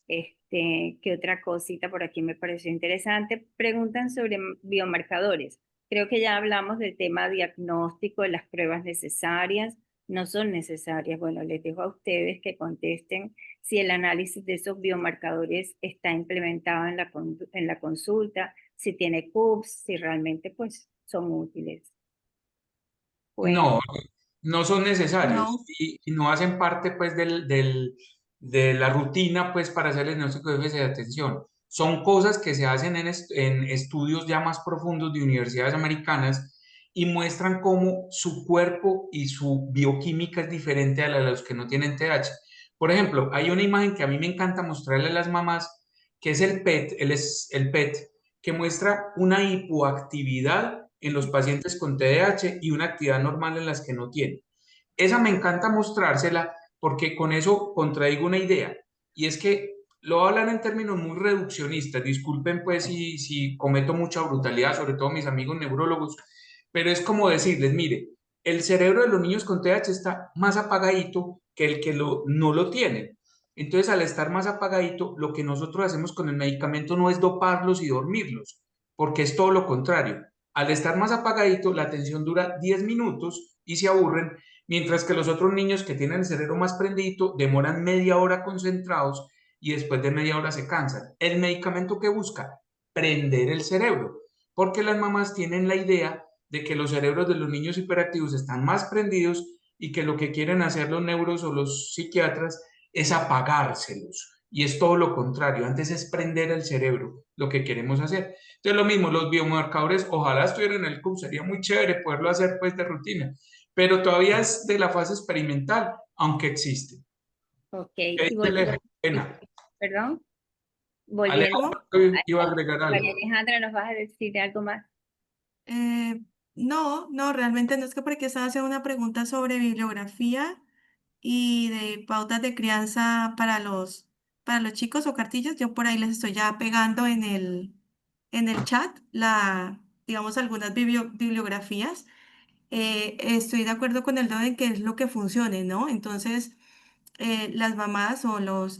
Speaker 2: ¿Qué otra cosita por aquí me pareció interesante? Preguntan sobre biomarcadores. Creo que ya hablamos del tema diagnóstico, de las pruebas necesarias no son necesarias. Bueno, les dejo a ustedes que contesten si el análisis de esos biomarcadores está implementado en en la consulta, si tiene CUPS, si realmente pues son útiles. Bueno,
Speaker 3: No, no son necesarios
Speaker 4: No,
Speaker 3: y no hacen parte pues de la rutina pues para hacer el diagnóstico de déficit de atención. Son cosas que se hacen en estudios ya más profundos de universidades americanas y muestran cómo su cuerpo y su bioquímica es diferente a la de los que no tienen TH. Por ejemplo, hay una imagen que a mí me encanta mostrarle a las mamás, que es el PET, el PET, que muestra una hipoactividad en los pacientes con TDAH y una actividad normal en las que no tienen. Esa me encanta mostrársela porque con eso contradigo una idea y es que lo voy a hablar en términos muy reduccionistas, disculpen pues si cometo mucha brutalidad, sobre todo mis amigos neurólogos, pero es como decirles, mire, el cerebro de los niños con TDAH está más apagadito que el que no lo tiene. Entonces, al estar más apagadito, lo que nosotros hacemos con el medicamento no es doparlos y dormirlos, porque es todo lo contrario. Al estar más apagadito, la atención dura 10 minutos y se aburren, mientras que los otros niños que tienen el cerebro más prendidito demoran media hora concentrados y después de media hora se cansan. El medicamento que busca, prender el cerebro, porque las mamás tienen la idea de que los cerebros de los niños hiperactivos están más prendidos y que lo que quieren hacer los neuros o los psiquiatras es apagárselos. Y es todo lo contrario, antes es prender el cerebro lo que queremos hacer. Entonces, lo mismo, los biomarcadores, ojalá estuvieran en el CUP, sería muy chévere poderlo hacer pues de rutina, pero todavía es de la fase experimental, aunque existe.
Speaker 2: Ok,
Speaker 3: ¿Qué
Speaker 2: y
Speaker 3: dice
Speaker 2: volviendo,
Speaker 3: Elena?
Speaker 2: perdón, volviendo
Speaker 4: ¿Cómo?
Speaker 3: Alejandro iba a
Speaker 2: a
Speaker 3: agregar
Speaker 2: María
Speaker 3: algo.
Speaker 2: Alejandra, ¿nos vas a decir algo más?
Speaker 4: No, no, realmente no, es que por aquí estaba haciendo una pregunta sobre bibliografía y de pautas de crianza para los chicos o cartillas. Yo por ahí les estoy ya pegando en el chat digamos, algunas bibliografías. Estoy de acuerdo con el Dodo en que es lo que funcione, ¿no? Entonces, las mamás o los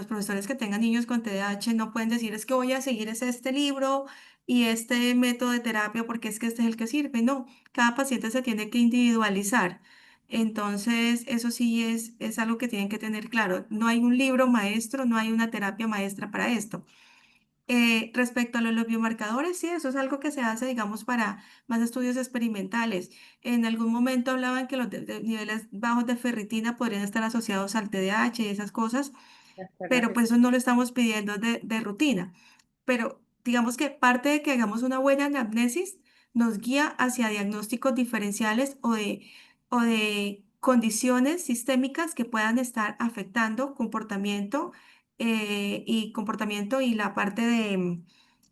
Speaker 4: profesores que tengan niños con TDAH no pueden decir es que voy a seguir este libro y este método de terapia porque es que este es el que sirve. No, cada paciente se tiene que individualizar. Entonces, eso sí es algo que tienen que tener claro. No hay un libro maestro, no hay una terapia maestra para esto. Respecto a los biomarcadores, sí, eso es algo que se hace, digamos, para más estudios experimentales. En algún momento hablaban que los niveles bajos de ferritina podrían estar asociados al TDAH y esas cosas,
Speaker 2: ¿De
Speaker 4: pero
Speaker 2: acuerdo?
Speaker 4: pues eso no lo estamos pidiendo de rutina. Pero digamos que parte de que hagamos una buena anamnesis nos guía hacia diagnósticos diferenciales o de condiciones sistémicas que puedan estar afectando comportamiento y la parte de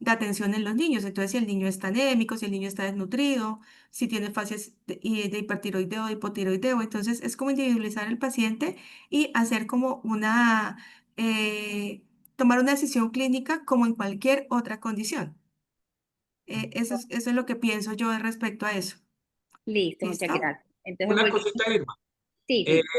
Speaker 4: atención en los niños. Entonces, si el niño está anémico, si el niño está desnutrido, si tiene fases de hipertiroideo o hipotiroideo. Entonces, es como individualizar al paciente y hacer como tomar una decisión clínica como en cualquier otra condición. Eso es lo que pienso yo respecto a eso.
Speaker 2: Listo, muchas
Speaker 4: ¿Listo?
Speaker 2: gracias. Entonces,
Speaker 3: Una
Speaker 2: volviendo,
Speaker 3: cosita, Irma.
Speaker 2: sí,
Speaker 3: Eh,
Speaker 2: sí,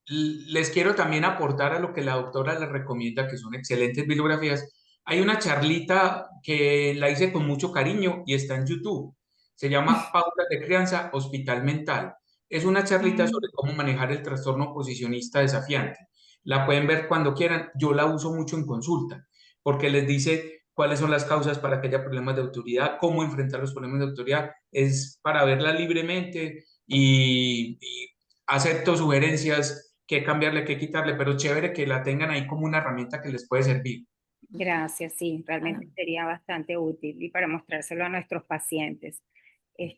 Speaker 3: Les quiero también aportar a lo que la doctora les recomienda, que son excelentes bibliografías. Hay una charlita que la hice con mucho cariño y está en YouTube. Se llama Pautas de Crianza Hospital Mental. Es una charlita
Speaker 4: Mm,
Speaker 3: sobre cómo manejar el trastorno oposicionista desafiante. La pueden ver cuando quieran. Yo la uso mucho en consulta porque les dice cuáles son las causas para que haya problemas de autoridad, cómo enfrentar los problemas de autoridad. Es para verla libremente y acepto sugerencias, qué cambiarle, qué quitarle, pero chévere que la tengan ahí como una herramienta que les puede servir.
Speaker 2: gracias, sí,
Speaker 4: claro.
Speaker 2: realmente sería bastante útil y para mostrárselo a nuestros pacientes.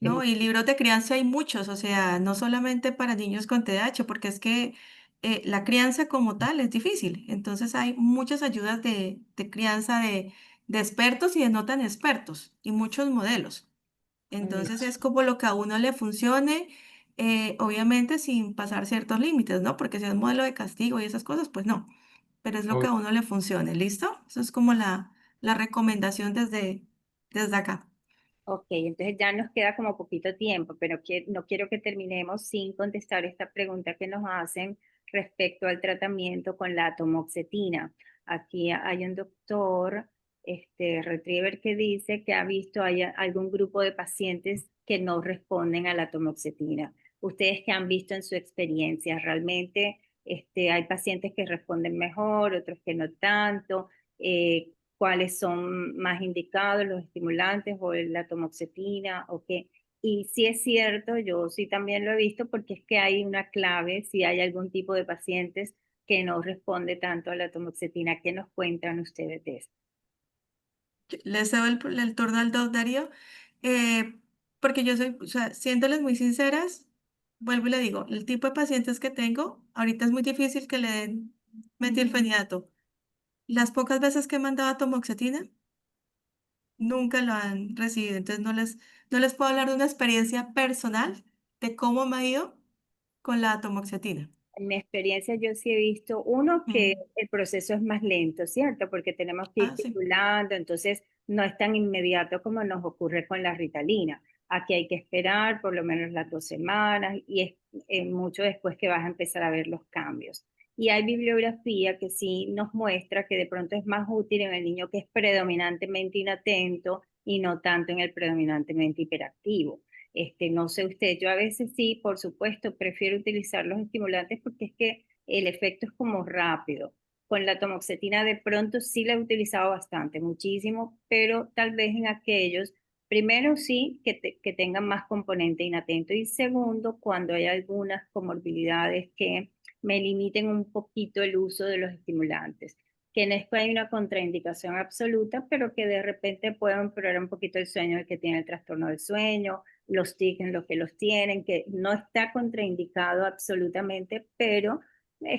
Speaker 4: No, y libros de crianza hay muchos, o sea, no solamente para niños con TDAH, porque es que la crianza como tal es difícil. Entonces hay muchas ayudas de crianza de expertos y de no tan expertos y muchos modelos. Entonces es como lo que a uno le funcione, obviamente sin pasar ciertos límites, ¿no? Porque si es un modelo de castigo y esas cosas, pues no. Pero es lo que a uno le funcione, ¿listo? Eso es como la recomendación desde acá.
Speaker 2: Ok, entonces ya nos queda como poquito tiempo, pero no quiero que terminemos sin contestar esta pregunta que nos hacen respecto al tratamiento con la atomoxetina. Aquí hay un doctor, Retriever, que dice que ha visto algún grupo de pacientes que no responden a la atomoxetina. Ustedes que han visto en su experiencia, realmente hay pacientes que responden mejor, otros que no tanto. Cuáles son más indicados, los estimulantes o la tamoxetina o qué. Y sí es cierto, yo sí también lo he visto porque es que hay una clave, si hay algún tipo de pacientes que no responde tanto a la tamoxetina. ¿Qué nos cuentan ustedes de eso?
Speaker 4: Les cedo el turno al Doc Darío, porque yo soy, o sea, siéndoles muy sinceras, vuelvo y le digo, el tipo de pacientes que tengo, ahorita es muy difícil que le den metilfenidato. Las pocas veces que he mandado atomoxetina, nunca lo han recibido, entonces no les puedo hablar de una experiencia personal de cómo me ha ido con la atomoxetina.
Speaker 2: En mi experiencia yo sí he visto, uno, que
Speaker 4: Mm.
Speaker 2: el proceso es más lento, ¿cierto? Porque tenemos que ir
Speaker 4: Ah, sí.
Speaker 2: titulando, entonces no es tan inmediato como nos ocurre con la Ritalina. Aquí hay que esperar por lo menos las 2 semanas y es mucho después que vas a empezar a ver los cambios. Y hay bibliografía que sí nos muestra que de pronto es más útil en el niño que es predominantemente inatento y no tanto en el predominantemente hiperactivo. No sé usted, yo a veces sí, por supuesto, prefiero utilizar los estimulantes porque es que el efecto es como rápido. Con la tamoxetina de pronto sí la he utilizado bastante, muchísimo, pero tal vez en aquellos, primero sí, que tengan más componente inatento y segundo, cuando hay algunas comorbilidades que me limiten un poquito el uso de los estimulantes. que en esto hay una contraindicación absoluta, pero que de repente puede empeorar un poquito el sueño el que tiene el trastorno del sueño, los tics en los que los tienen, que no está contraindicado absolutamente, pero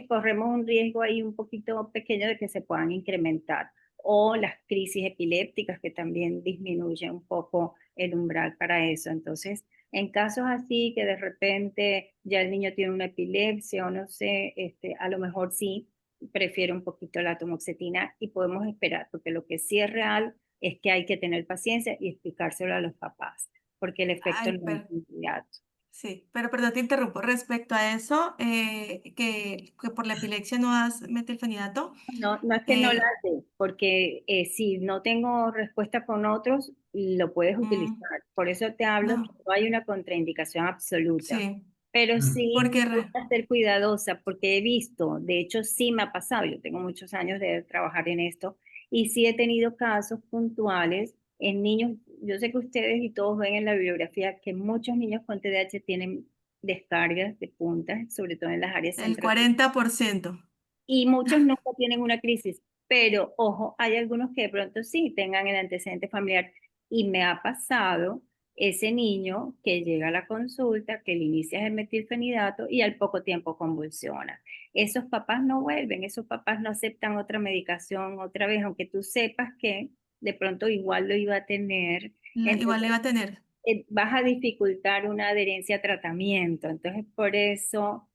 Speaker 2: corremos un riesgo ahí un poquito pequeño de que se puedan incrementar. O las crisis epilépticas que también disminuyen un poco el umbral para eso. Entonces, en casos así que de repente ya el niño tiene una epilepsia o no sé, a lo mejor sí prefiero un poquito la atomoxetina y podemos esperar, porque lo que sí es real es que hay que tener paciencia y explicárselo a los papás, porque el efecto
Speaker 4: Ay,
Speaker 2: no es inmediato.
Speaker 4: sí, pero perdón, te interrumpo. Respecto a eso, que por la epilepsia no das metilfenidato,
Speaker 2: No, no es que no la
Speaker 4: eh,
Speaker 2: dé, porque si no tengo respuesta con otros, lo puedes
Speaker 4: mm,
Speaker 2: utilizar. Por eso te hablo que
Speaker 4: no,
Speaker 2: no hay una contraindicación absoluta.
Speaker 4: sí,
Speaker 2: Pero
Speaker 3: Mm.
Speaker 2: sí
Speaker 4: porque
Speaker 2: voy a ser cuidadosa porque he visto, de hecho sí me ha pasado, yo tengo muchos años de trabajar en esto y sí he tenido casos puntuales en niños. Yo sé que ustedes y todos ven en la bibliografía que muchos niños con TDAH tienen descargas de puntas, sobre todo en las áreas
Speaker 4: el
Speaker 2: centrales,
Speaker 4: 40%.
Speaker 2: y muchos nunca tienen una crisis, pero ojo, hay algunos que de pronto sí tengan el antecedente familiar y me ha pasado ese niño que llega a la consulta, que le inicia el metilfenidato y al poco tiempo convulsiona. Esos papás no vuelven, esos papás no aceptan otra medicación otra vez, aunque tú sepas que de pronto igual lo iba a tener.
Speaker 4: Igual le
Speaker 2: Entonces,
Speaker 4: va a tener.
Speaker 2: vas a dificultar una adherencia a tratamiento. Entonces, por eso,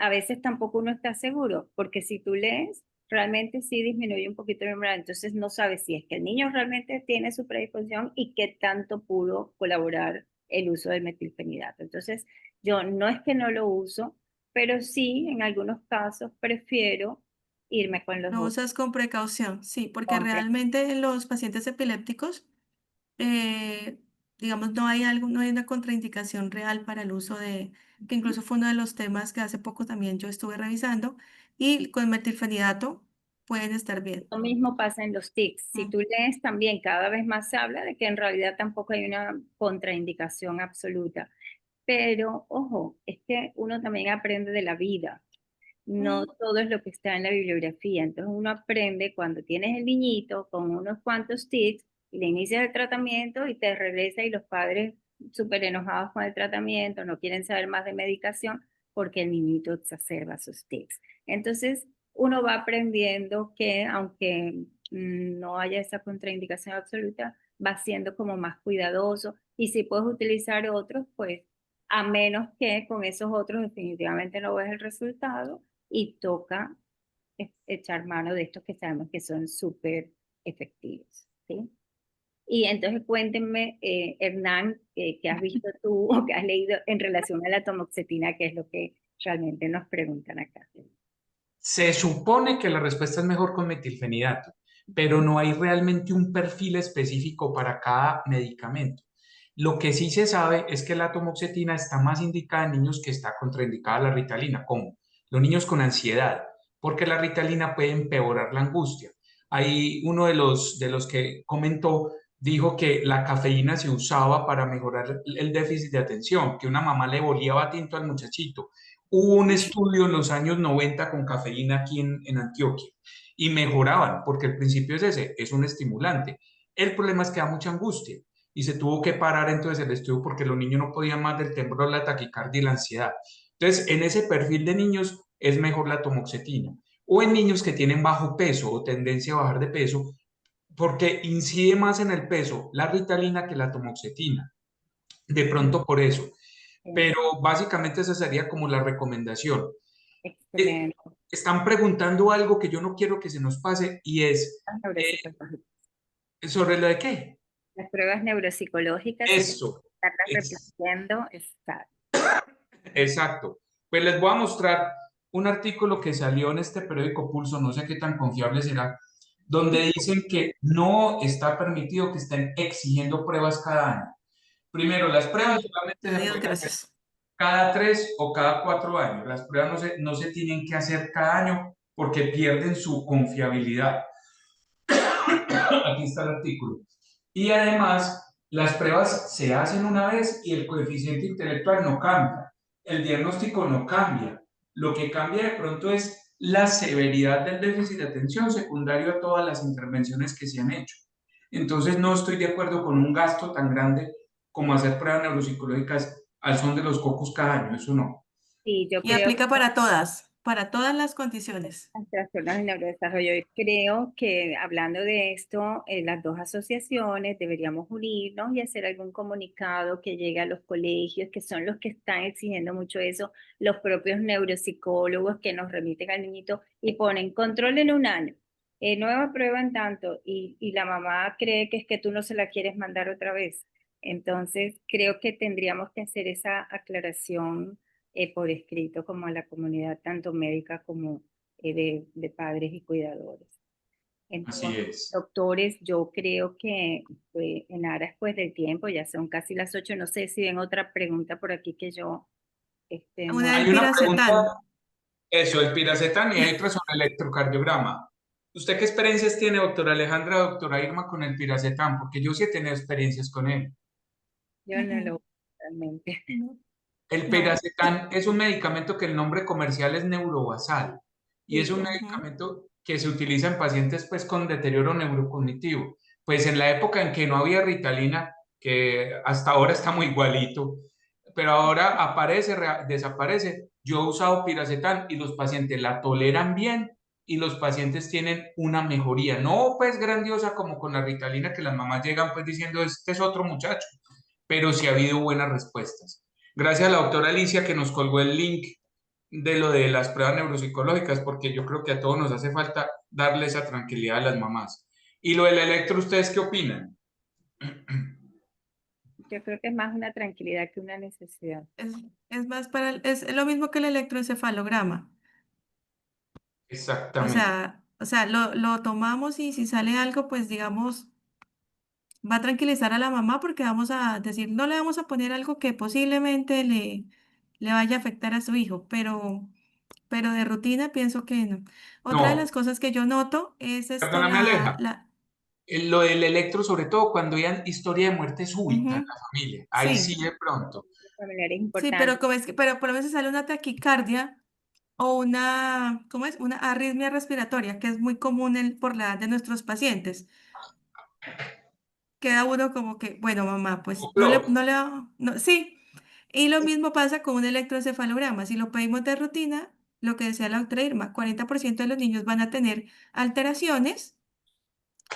Speaker 2: a veces tampoco uno está seguro, porque si tú lees, realmente sí disminuye un poquito el umbral. Entonces, no sabes si es que el niño realmente tiene su predisposición y qué tanto pudo colaborar el uso del metilfenidato. Entonces, yo no es que no lo uso, pero sí, en algunos casos, prefiero irme con los
Speaker 4: Lo
Speaker 2: otros.
Speaker 4: usas con precaución, sí, porque
Speaker 2: Compre.
Speaker 4: realmente en los pacientes epilépticos, eh, digamos, no hay una contraindicación real para el uso que incluso fue uno de los temas que hace poco también yo estuve revisando, y con metilfenidato pueden estar bien.
Speaker 2: Lo mismo pasa en los tics. Si
Speaker 4: Mm,
Speaker 2: tú lees también, cada vez más se habla de que en realidad tampoco hay una contraindicación absoluta. Pero, ojo, es que uno también aprende de la vida. No
Speaker 4: mm,
Speaker 2: todo es lo que está en la bibliografía. Entonces uno aprende cuando tienes el niñito con unos cuantos tics y le inicias el tratamiento y te regresa y los padres súper enojados con el tratamiento, no quieren saber más de medicación porque el niñito exacerba sus tics. Entonces uno va aprendiendo que aunque no haya esa contraindicación absoluta, va siendo como más cuidadoso y si puedes utilizar otros, pues a menos que con esos otros definitivamente no ves el resultado y toca echar mano de estos que sabemos que son súper efectivos, ¿sí? Y entonces cuéntenme, Hernán, ¿qué has visto tú o qué has leído en relación a la tomoxetina, que es lo que realmente nos preguntan acá?
Speaker 3: Se supone que la respuesta es mejor con metilfenidato, pero no hay realmente un perfil específico para cada medicamento. Lo que sí se sabe es que la atomoxetina está más indicada en niños que está contraindicada la ritalina, como los niños con ansiedad, porque la ritalina puede empeorar la angustia. Ahí uno de los que comentó dijo que la cafeína se usaba para mejorar el déficit de atención, que una mamá le boleaba tinto al muchachito. Hubo un estudio en los años 90 con cafeína aquí en Antioquia y mejoraban, porque el principio es ese, es un estimulante. El problema es que da mucha angustia y se tuvo que parar entonces el estudio porque los niños no podían más del temblor, la taquicardia y la ansiedad. Entonces, en ese perfil de niños es mejor la tomoxetina. O en niños que tienen bajo peso o tendencia a bajar de peso, porque incide más en el peso la ritalina que la tomoxetina. De pronto por eso. Pero básicamente esa sería como la recomendación. Eh,
Speaker 2: Excelente.
Speaker 3: Están preguntando algo que yo no quiero que se nos pase y es
Speaker 2: Las neuropsicológicas.
Speaker 3: sobre lo de qué.
Speaker 2: Las pruebas neuropsicológicas, si
Speaker 3: Eso,
Speaker 2: estarlas
Speaker 3: es,
Speaker 2: repitiendo, está.
Speaker 3: exacto. Pues les voy a mostrar un artículo que salió en este periódico Pulso, no sé qué tan confiable será, donde dicen que no está permitido que estén exigiendo pruebas cada año. Primero, las pruebas
Speaker 4: mm,
Speaker 3: solamente se
Speaker 4: adiós,
Speaker 3: pueden hacer
Speaker 4: gracias.
Speaker 3: cada 3 o cada 4 años. Las pruebas no se tienen que hacer cada año porque pierden su confiabilidad. Aquí está el artículo. Y además, las pruebas se hacen una vez y el coeficiente intelectual no cambia. El diagnóstico no cambia. Lo que cambia de pronto es la severidad del déficit de atención secundario a todas las intervenciones que se han hecho. Entonces no estoy de acuerdo con un gasto tan grande como hacer pruebas neuropsicológicas al son de los cocos cada año, eso no.
Speaker 2: Sí, yo
Speaker 4: Y
Speaker 2: creo
Speaker 4: aplica para todas las condiciones.
Speaker 2: las trastornos del neurodesarrollo. Yo creo que hablando de esto, las dos asociaciones deberíamos unirnos y hacer algún comunicado que llegue a los colegios, que son los que están exigiendo mucho eso, los propios neuropsicólogos que nos remiten al niñito y ponen control en un año. No aprueban tanto y la mamá cree que es que tú no se la quieres mandar otra vez. Entonces, creo que tendríamos que hacer esa aclaración por escrito como a la comunidad, tanto médica como de padres y cuidadores.
Speaker 3: Así
Speaker 2: Entonces,
Speaker 3: es.
Speaker 2: doctores, yo creo que en aras pues del tiempo, ya son casi las 8, no sé si ven otra pregunta por aquí que yo no.
Speaker 4: Una del
Speaker 3: Hay una pregunta,
Speaker 4: piracetam.
Speaker 3: eso, el piracetam, y hay otra sobre el electrocardiograma. ¿Usted qué experiencias tiene, doctora Alejandra, doctora Irma, con el piracetam? Porque yo sí he tenido experiencias con él.
Speaker 2: Yo no lo realmente.
Speaker 3: El
Speaker 4: No.
Speaker 3: piracetam es un medicamento que el nombre comercial es Neurobasal y es
Speaker 2: Sí,
Speaker 3: un
Speaker 4: Ujú.
Speaker 3: medicamento que se utiliza en pacientes pues, con deterioro neurocognitivo. Pues en la época en que no había Ritalina, que hasta ahora está muy igualito, pero ahora aparece, desaparece. Yo he usado piracetam y los pacientes la toleran bien y los pacientes tienen una mejoría, no pues grandiosa como con la Ritalina que las mamás llegan pues diciendo este es otro muchacho, pero sí ha habido buenas respuestas. Gracias a la doctora Alicia que nos colgó el link de lo de las pruebas neuropsicológicas, porque yo creo que a todos nos hace falta darle esa tranquilidad a las mamás. Y lo del electro, ¿ustedes qué opinan?
Speaker 2: yo creo que es más una tranquilidad que una necesidad.
Speaker 4: Es, es más es lo mismo que el electroencefalograma.
Speaker 3: Exactamente,
Speaker 4: O sea, lo tomamos y si sale algo, pues digamos, va a tranquilizar a la mamá porque vamos a decir, no le vamos a poner algo que posiblemente le vaya a afectar a su hijo, pero de rutina pienso que no. Otra de las
Speaker 3: no,
Speaker 4: cosas que yo noto es
Speaker 3: perdóname Aleja,
Speaker 4: la,
Speaker 3: lo del electro, sobre todo cuando hay historia de muerte súbita en
Speaker 4: ujú,
Speaker 3: la familia, ahí sí
Speaker 4: sí,
Speaker 3: de pronto,
Speaker 2: Los familiares
Speaker 4: sí, pero
Speaker 2: importantes.
Speaker 4: como es que, pero por lo menos sale una taquicardia o una, ¿cómo es? Una arritmia respiratoria, que es muy común por la edad de nuestros pacientes. Queda uno como que, bueno, mamá, pues
Speaker 3: Flor,
Speaker 4: sí. Y lo mismo pasa con un electroencefalograma. Si lo pedimos de rutina, lo que decía la doctora Irma, 40% de los niños van a tener alteraciones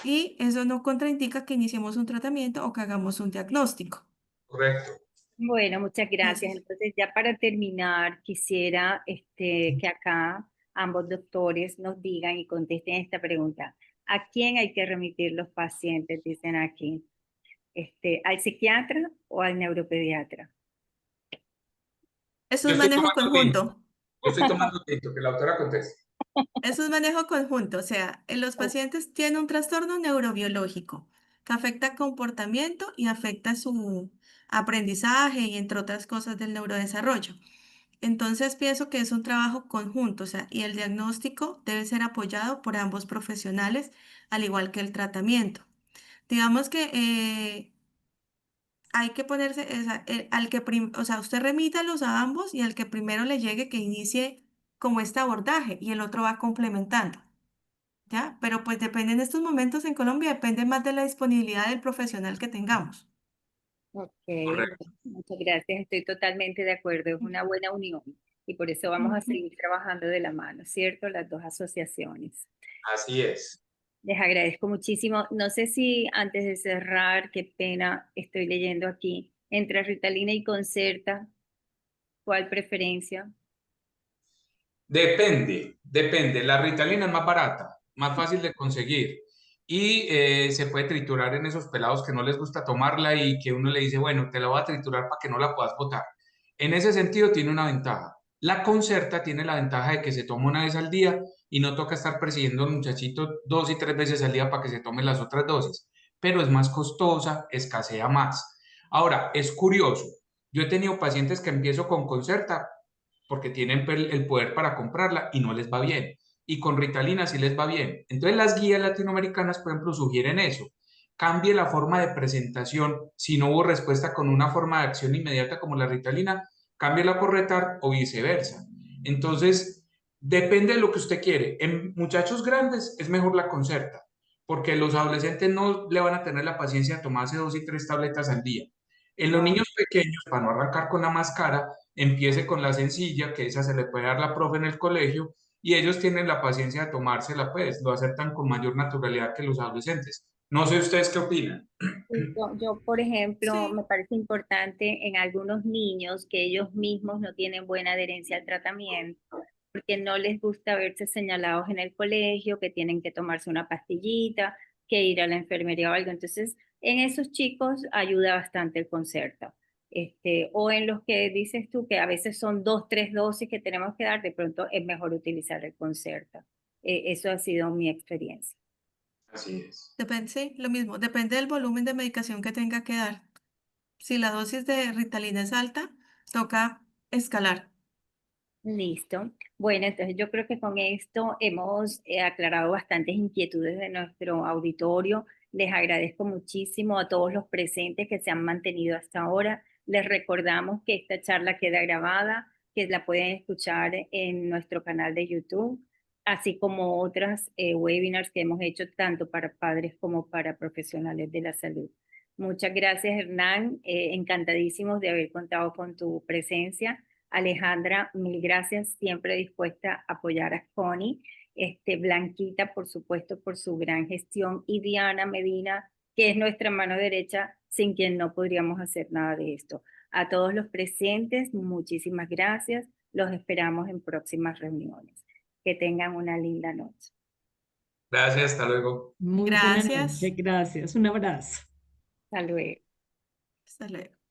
Speaker 4: y eso no contraindica que iniciemos un tratamiento o que hagamos un diagnóstico.
Speaker 3: correcto.
Speaker 2: Bueno, muchas gracias.
Speaker 4: Entonces,
Speaker 2: Entonces, ya para terminar, quisiera que acá ambos doctores nos digan y contesten esta pregunta. ¿A quién hay que remitir los pacientes? Dicen aquí. ¿Al psiquiatra o al neuropediatra?
Speaker 4: es
Speaker 3: Yo
Speaker 4: un
Speaker 3: estoy
Speaker 4: manejo
Speaker 3: tomando tinto,
Speaker 4: conjunto.
Speaker 3: yo estoy tomando tinto, que la autora conteste.
Speaker 4: Es un manejo conjunto, o sea, los pacientes tienen un trastorno neurobiológico que afecta el comportamiento y afecta su aprendizaje y entre otras cosas del neurodesarrollo. Entonces pienso que es un trabajo conjunto, o sea, y el diagnóstico debe ser apoyado por ambos profesionales, al igual que el tratamiento. Digamos que hay que ponerse, o sea, usted remítalos a ambos y al que primero le llegue que inicie como este abordaje y el otro va complementando. ¿Ya? Pero pues depende en estos momentos en Colombia, depende más de la disponibilidad del profesional que tengamos.
Speaker 2: Ok,
Speaker 3: Correcto,
Speaker 2: muchas gracias. Estoy totalmente de acuerdo. Es una buena unión y por eso vamos a
Speaker 4: Ujú.
Speaker 2: seguir trabajando de la mano, ¿cierto? Las dos asociaciones.
Speaker 3: así es.
Speaker 2: Les agradezco muchísimo. No sé si antes de cerrar, qué pena, estoy leyendo aquí, entre Ritalina y Concerta, ¿cuál preferencia?
Speaker 3: Depende. La Ritalina es más barata, más fácil de conseguir y se puede triturar en esos pelados que no les gusta tomarla y que uno le dice, bueno, te la voy a triturar para que no la puedas botar. En ese sentido tiene una ventaja. La Concerta tiene la ventaja de que se toma una vez al día y no toca estar persiguiendo al muchachito 2 y 3 veces al día para que se tome las otras dosis, pero es más costosa, escasea más. Ahora, es curioso. Yo he tenido pacientes que empiezo con Concerta porque tienen el poder para comprarla y no les va bien. Y con Ritalina sí les va bien. Entonces las guías latinoamericanas, por ejemplo, sugieren eso. Cambie la forma de presentación. Si no hubo respuesta con una forma de acción inmediata como la Ritalina, cámbiela por Retar o viceversa. Entonces, Depende de lo que usted quiere. En muchachos grandes es mejor la Concerta, porque los adolescentes no le van a tener la paciencia de tomarse 2 y 3 tabletas al día. En los
Speaker 2: Wow.
Speaker 3: niños pequeños, para no arrancar con la más cara, empiece con la sencilla, que esa se le puede dar la profe en el colegio, y ellos tienen la paciencia de tomársela, pues lo aceptan con mayor naturalidad que los adolescentes. No sé ustedes qué opinan.
Speaker 2: Sí, yo, por ejemplo, me
Speaker 4: Sí,
Speaker 2: parece importante en algunos niños que ellos mismos no tienen buena adherencia al tratamiento, porque no les gusta verse señalados en el colegio, que tienen que tomarse una pastillita, que ir a la enfermería o algo. Entonces, en esos chicos ayuda bastante el Concerta. O en los que dices tú que a veces son 2, 3 dosis que tenemos que dar, de pronto es mejor utilizar el Concerta. Eso ha sido mi experiencia.
Speaker 3: Así es.
Speaker 4: depende, sí, lo mismo, depende del volumen de medicación que tenga que dar. Si la dosis de Ritalina es alta, toca escalar.
Speaker 2: Listo. Bueno, entonces yo creo que con esto hemos aclarado bastantes inquietudes de nuestro auditorio. Les agradezco muchísimo a todos los presentes que se han mantenido hasta ahora. Les recordamos que esta charla queda grabada, que la pueden escuchar en nuestro canal de YouTube, así como otras webinars que hemos hecho tanto para padres como para profesionales de la salud. Muchas gracias, Hernán. Encantadísimos de haber contado con tu presencia. Alejandra, mil gracias, siempre dispuesta a apoyar a Connie. Blanquita, por supuesto, por su gran gestión. Y Diana Medina, que es nuestra mano derecha, sin quien no podríamos hacer nada de esto. A todos los presentes, muchísimas gracias. Los esperamos en próximas reuniones. Que tengan una linda noche.
Speaker 3: Gracias, hasta luego.
Speaker 1: Muy buena noche,
Speaker 4: Gracias.
Speaker 1: gracias. Un abrazo.
Speaker 2: Hasta luego.
Speaker 4: Hasta luego.